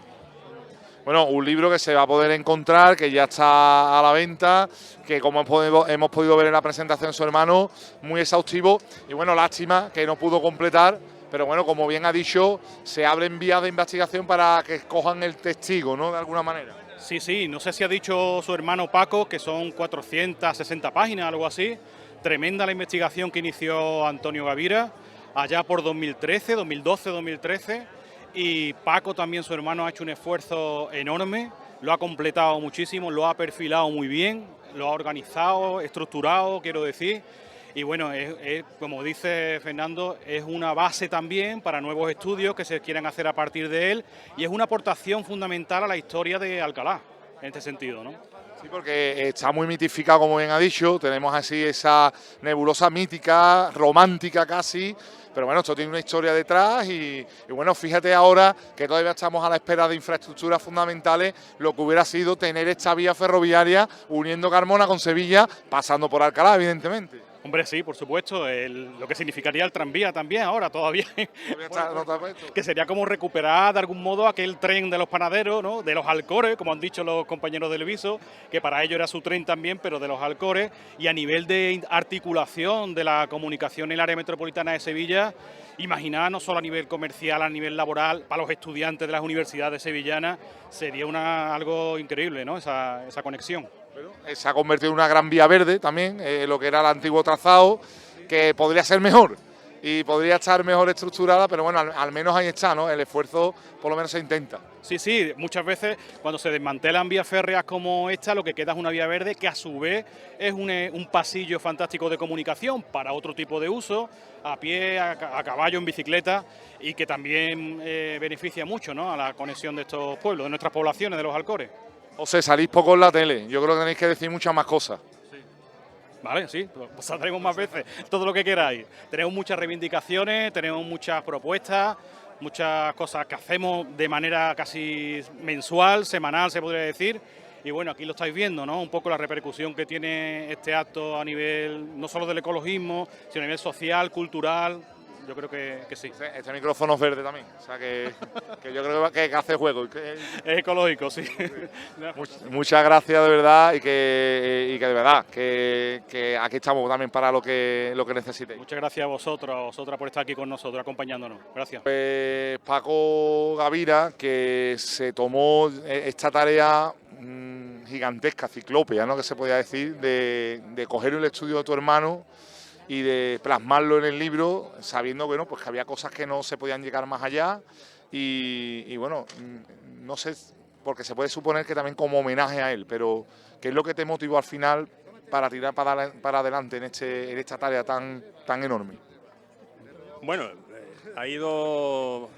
Bueno, un libro que se va a poder encontrar, que ya está a la venta, que como hemos podido ver en la presentación de su hermano, muy exhaustivo. Y bueno, lástima que no pudo completar, pero bueno, como bien ha dicho, se abren vías de investigación para que escojan el testigo, ¿no? De alguna manera. Sí, sí, no sé si ha dicho su hermano Paco, que son 460 páginas, algo así. Tremenda la investigación que inició Antonio Gavira, allá por 2013, 2012, 2013. Y Paco también, su hermano, ha hecho un esfuerzo enorme, lo ha completado muchísimo, lo ha perfilado muy bien, lo ha organizado, estructurado, quiero decir. Y bueno, como dice Fernando, es una base también para nuevos estudios que se quieran hacer a partir de él y es una aportación fundamental a la historia de Alcalá, en este sentido, ¿no? Sí, porque está muy mitificado, como bien ha dicho, tenemos así esa nebulosa mítica, romántica casi, pero bueno, esto tiene una historia detrás y bueno, fíjate ahora que todavía estamos a la espera de infraestructuras fundamentales, lo que hubiera sido tener esta vía ferroviaria uniendo Carmona con Sevilla, pasando por Alcalá, evidentemente. Hombre, sí, por supuesto, lo que significaría el tranvía también ahora, todavía. Que sería como recuperar de algún modo aquel tren de los panaderos, ¿no? De los Alcores, como han dicho los compañeros del Viso, que para ellos era su tren también, pero de los Alcores, y a nivel de articulación de la comunicación en el área metropolitana de Sevilla, imaginar no solo a nivel comercial, a nivel laboral, para los estudiantes de las universidades sevillanas, sería algo increíble, ¿no? Esa conexión. Se ha convertido en una gran vía verde también, lo que era el antiguo trazado, que podría ser mejor y podría estar mejor estructurada, pero bueno, al menos ahí está, ¿no? El esfuerzo por lo menos se intenta. Sí, sí, muchas veces cuando se desmantelan vías férreas como esta, lo que queda es una vía verde que a su vez es un pasillo fantástico de comunicación para otro tipo de uso, a pie, a caballo, en bicicleta, y que también beneficia mucho, ¿no? A la conexión de estos pueblos, de nuestras poblaciones, de los Alcores. O sea, salís poco en la tele, yo creo que tenéis que decir muchas más cosas. Vale, sí, pues saldremos más veces, todo lo que queráis. Tenemos muchas reivindicaciones, tenemos muchas propuestas, muchas cosas que hacemos de manera casi mensual, semanal, se podría decir. Y bueno, aquí lo estáis viendo, ¿no? Un poco la repercusión que tiene este acto a nivel, no solo del ecologismo, sino a nivel social, cultural. Yo creo que sí. Este micrófono es verde también, o sea que yo creo que hace juego. Es ecológico, sí. Muchas gracias de verdad y que de verdad que aquí estamos también para lo que necesitéis. Muchas gracias a vosotras por estar aquí con nosotros, acompañándonos. Gracias. Pues Paco Gavira, que se tomó esta tarea gigantesca, ciclópea, ¿no? Que se podía decir, de coger el estudio de tu hermano y de plasmarlo en el libro, sabiendo bueno, pues que había cosas que no se podían llegar más allá y bueno, no sé, porque se puede suponer que también como homenaje a él, pero ¿qué es lo que te motivó al final para tirar para adelante en esta tarea tan enorme? Bueno, hay dos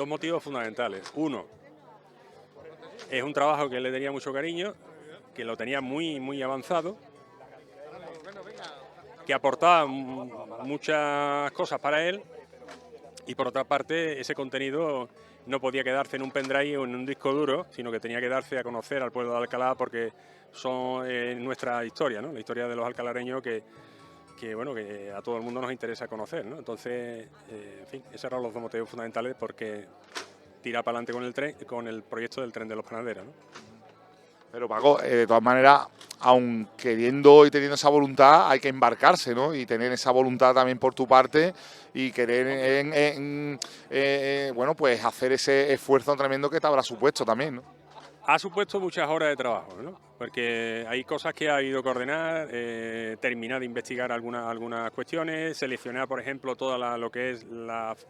motivos fundamentales. Uno, es un trabajo que le tenía mucho cariño, que lo tenía muy avanzado, que aportaba muchas cosas para él y por otra parte ese contenido no podía quedarse en un pendrive o en un disco duro, sino que tenía que darse a conocer al pueblo de Alcalá porque son nuestra historia, ¿no? La historia de los alcalareños que a todo el mundo nos interesa conocer, ¿no? Entonces, en fin, esos eran los dos motivos fundamentales porque tirar para adelante con el proyecto del tren de los panaderos, ¿no? Pero Paco, de todas maneras, aun queriendo y teniendo esa voluntad, hay que embarcarse, ¿no? Y tener esa voluntad también por tu parte y querer bueno, pues hacer ese esfuerzo tremendo que te habrá supuesto también, ¿no? Ha supuesto muchas horas de trabajo, ¿no? Porque hay cosas que ha ido a coordinar, terminar de investigar algunas cuestiones, seleccionar, por ejemplo, toda lo que es las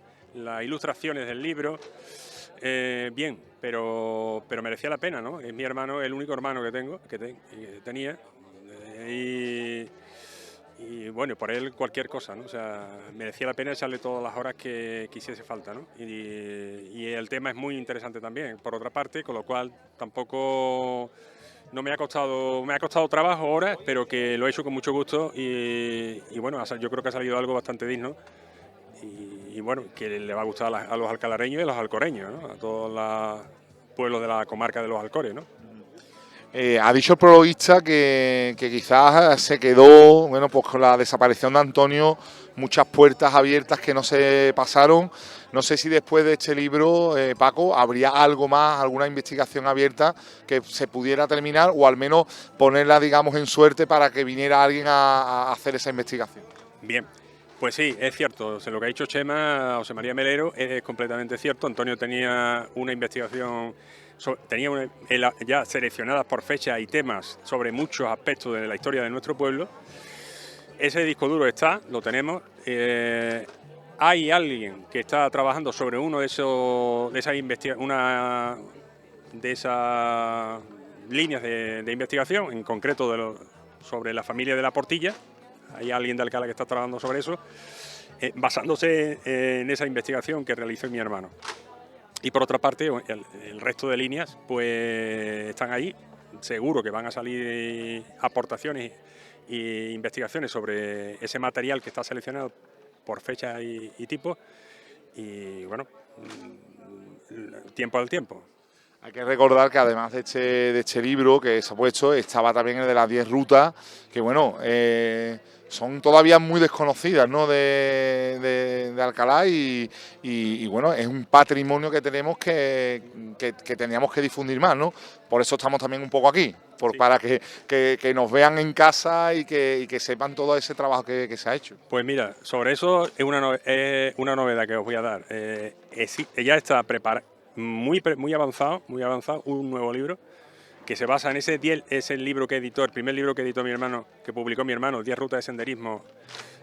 ilustraciones del libro. Bien, pero merecía la pena, ¿no? Es mi hermano, el único hermano que tenía y bueno, por él cualquier cosa, ¿no? O sea, merecía la pena echarle todas las horas que hiciese falta, ¿no? Y el tema es muy interesante también, por otra parte, con lo cual tampoco no me ha costado trabajo, horas, pero que lo he hecho con mucho gusto y bueno, yo creo que ha salido algo bastante digno. Y bueno, que le va a gustar a los alcalareños y a los alcoreños, ¿no? A todos los pueblos de la comarca de los Alcores, ¿no? Ha dicho el prologuista que quizás se quedó, bueno, pues con la desaparición de Antonio, muchas puertas abiertas que no se pasaron. No sé si después de este libro, Paco, habría algo más, alguna investigación abierta que se pudiera terminar o al menos ponerla, digamos, en suerte para que viniera alguien a hacer esa investigación. Bien, pues sí, es cierto. Lo que ha dicho Chema, José María Melero, es completamente cierto. Antonio tenía una investigación, ya seleccionadas por fecha y temas sobre muchos aspectos de la historia de nuestro pueblo. Ese disco duro está, lo tenemos. Hay alguien que está trabajando sobre uno de esas líneas de investigación, en concreto sobre la familia de la Portilla. Hay alguien de Alcalá que está trabajando sobre eso, basándose en esa investigación que realizó mi hermano. Y por otra parte, el resto de líneas pues están ahí. Seguro que van a salir aportaciones e investigaciones sobre ese material que está seleccionado por fecha y tipo. Y bueno, tiempo al tiempo. Hay que recordar que además de este libro que se ha puesto, estaba también el de las 10 rutas, que bueno, son todavía muy desconocidas, ¿no?, de Alcalá y bueno, es un patrimonio que tenemos que teníamos que difundir más, ¿no? Por eso estamos también un poco aquí, para que nos vean en casa y que sepan todo ese trabajo que se ha hecho. Pues mira, sobre eso es una novedad que os voy a dar. Ya está preparado, muy avanzado, un nuevo libro que se basa en ese libro que editó, el primer libro que editó mi hermano, que publicó mi hermano, 10 rutas de senderismo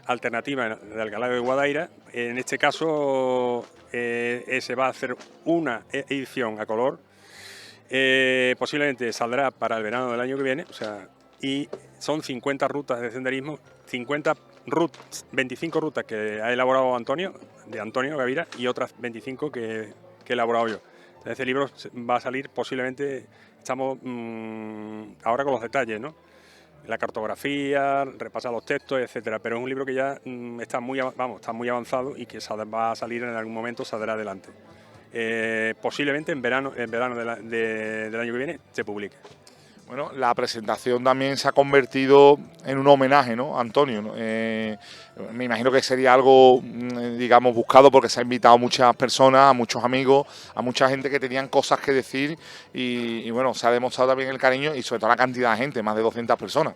alternativas de Alcalá de Guadaira. En este caso se va a hacer una edición a color, posiblemente saldrá para el verano del año que viene, y son 50 rutas de senderismo, 25 rutas que ha elaborado Antonio Gavira, y otras 25 que he elaborado yo. Entonces, este libro va a salir posiblemente, estamos ahora con los detalles, ¿no? La cartografía, repasar los textos, etcétera, pero es un libro que ya está muy avanzado y que va a salir en algún momento, saldrá adelante. Posiblemente en verano del año que viene se publique. Bueno, la presentación también se ha convertido en un homenaje, ¿no, Antonio? Me imagino que sería algo, digamos, buscado porque se ha invitado a muchas personas, a muchos amigos, a mucha gente que tenían cosas que decir y bueno, se ha demostrado también el cariño y sobre todo la cantidad de gente, más de 200 personas.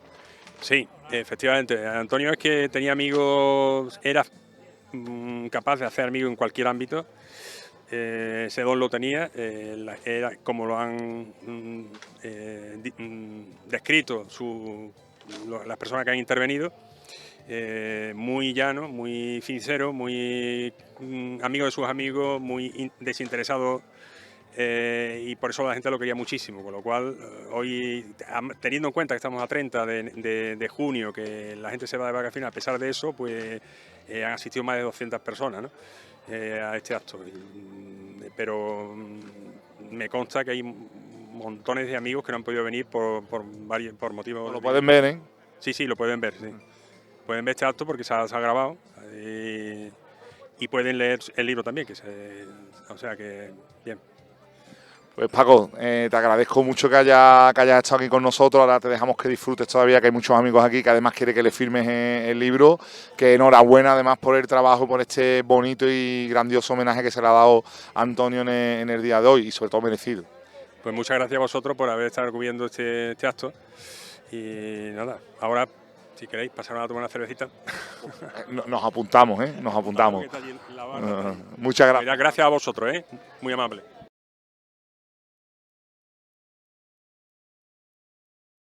Sí, efectivamente. Antonio es que tenía amigos, era capaz de hacer amigos en cualquier ámbito. Ese don lo tenía, era como lo han descrito las personas que han intervenido, muy llano, muy sincero, muy amigo de sus amigos, muy desinteresado, y por eso la gente lo quería muchísimo, con lo cual hoy, teniendo en cuenta que estamos a 30 de junio, que la gente se va de vacaciones, a pesar de eso, pues han asistido más de 200 personas, ¿no?, a este acto, pero me consta que hay montones de amigos que no han podido venir por motivos... Lo pueden ver, ¿eh? Sí, lo pueden ver, sí. Pueden ver este acto porque se ha grabado y pueden leer el libro también, o sea que bien. Pues Paco, te agradezco mucho que hayas estado aquí con nosotros. Ahora te dejamos que disfrutes todavía, que hay muchos amigos aquí que además quiere que le firmes el libro. Que enhorabuena además por el trabajo, por este bonito y grandioso homenaje que se le ha dado a Antonio en el día de hoy y sobre todo merecido. Pues muchas gracias a vosotros por haber estado cubriendo este acto y nada, ahora si queréis pasar a tomar una cervecita. Nos apuntamos, nos apuntamos. Muchas gracias. Gracias a vosotros, muy amable.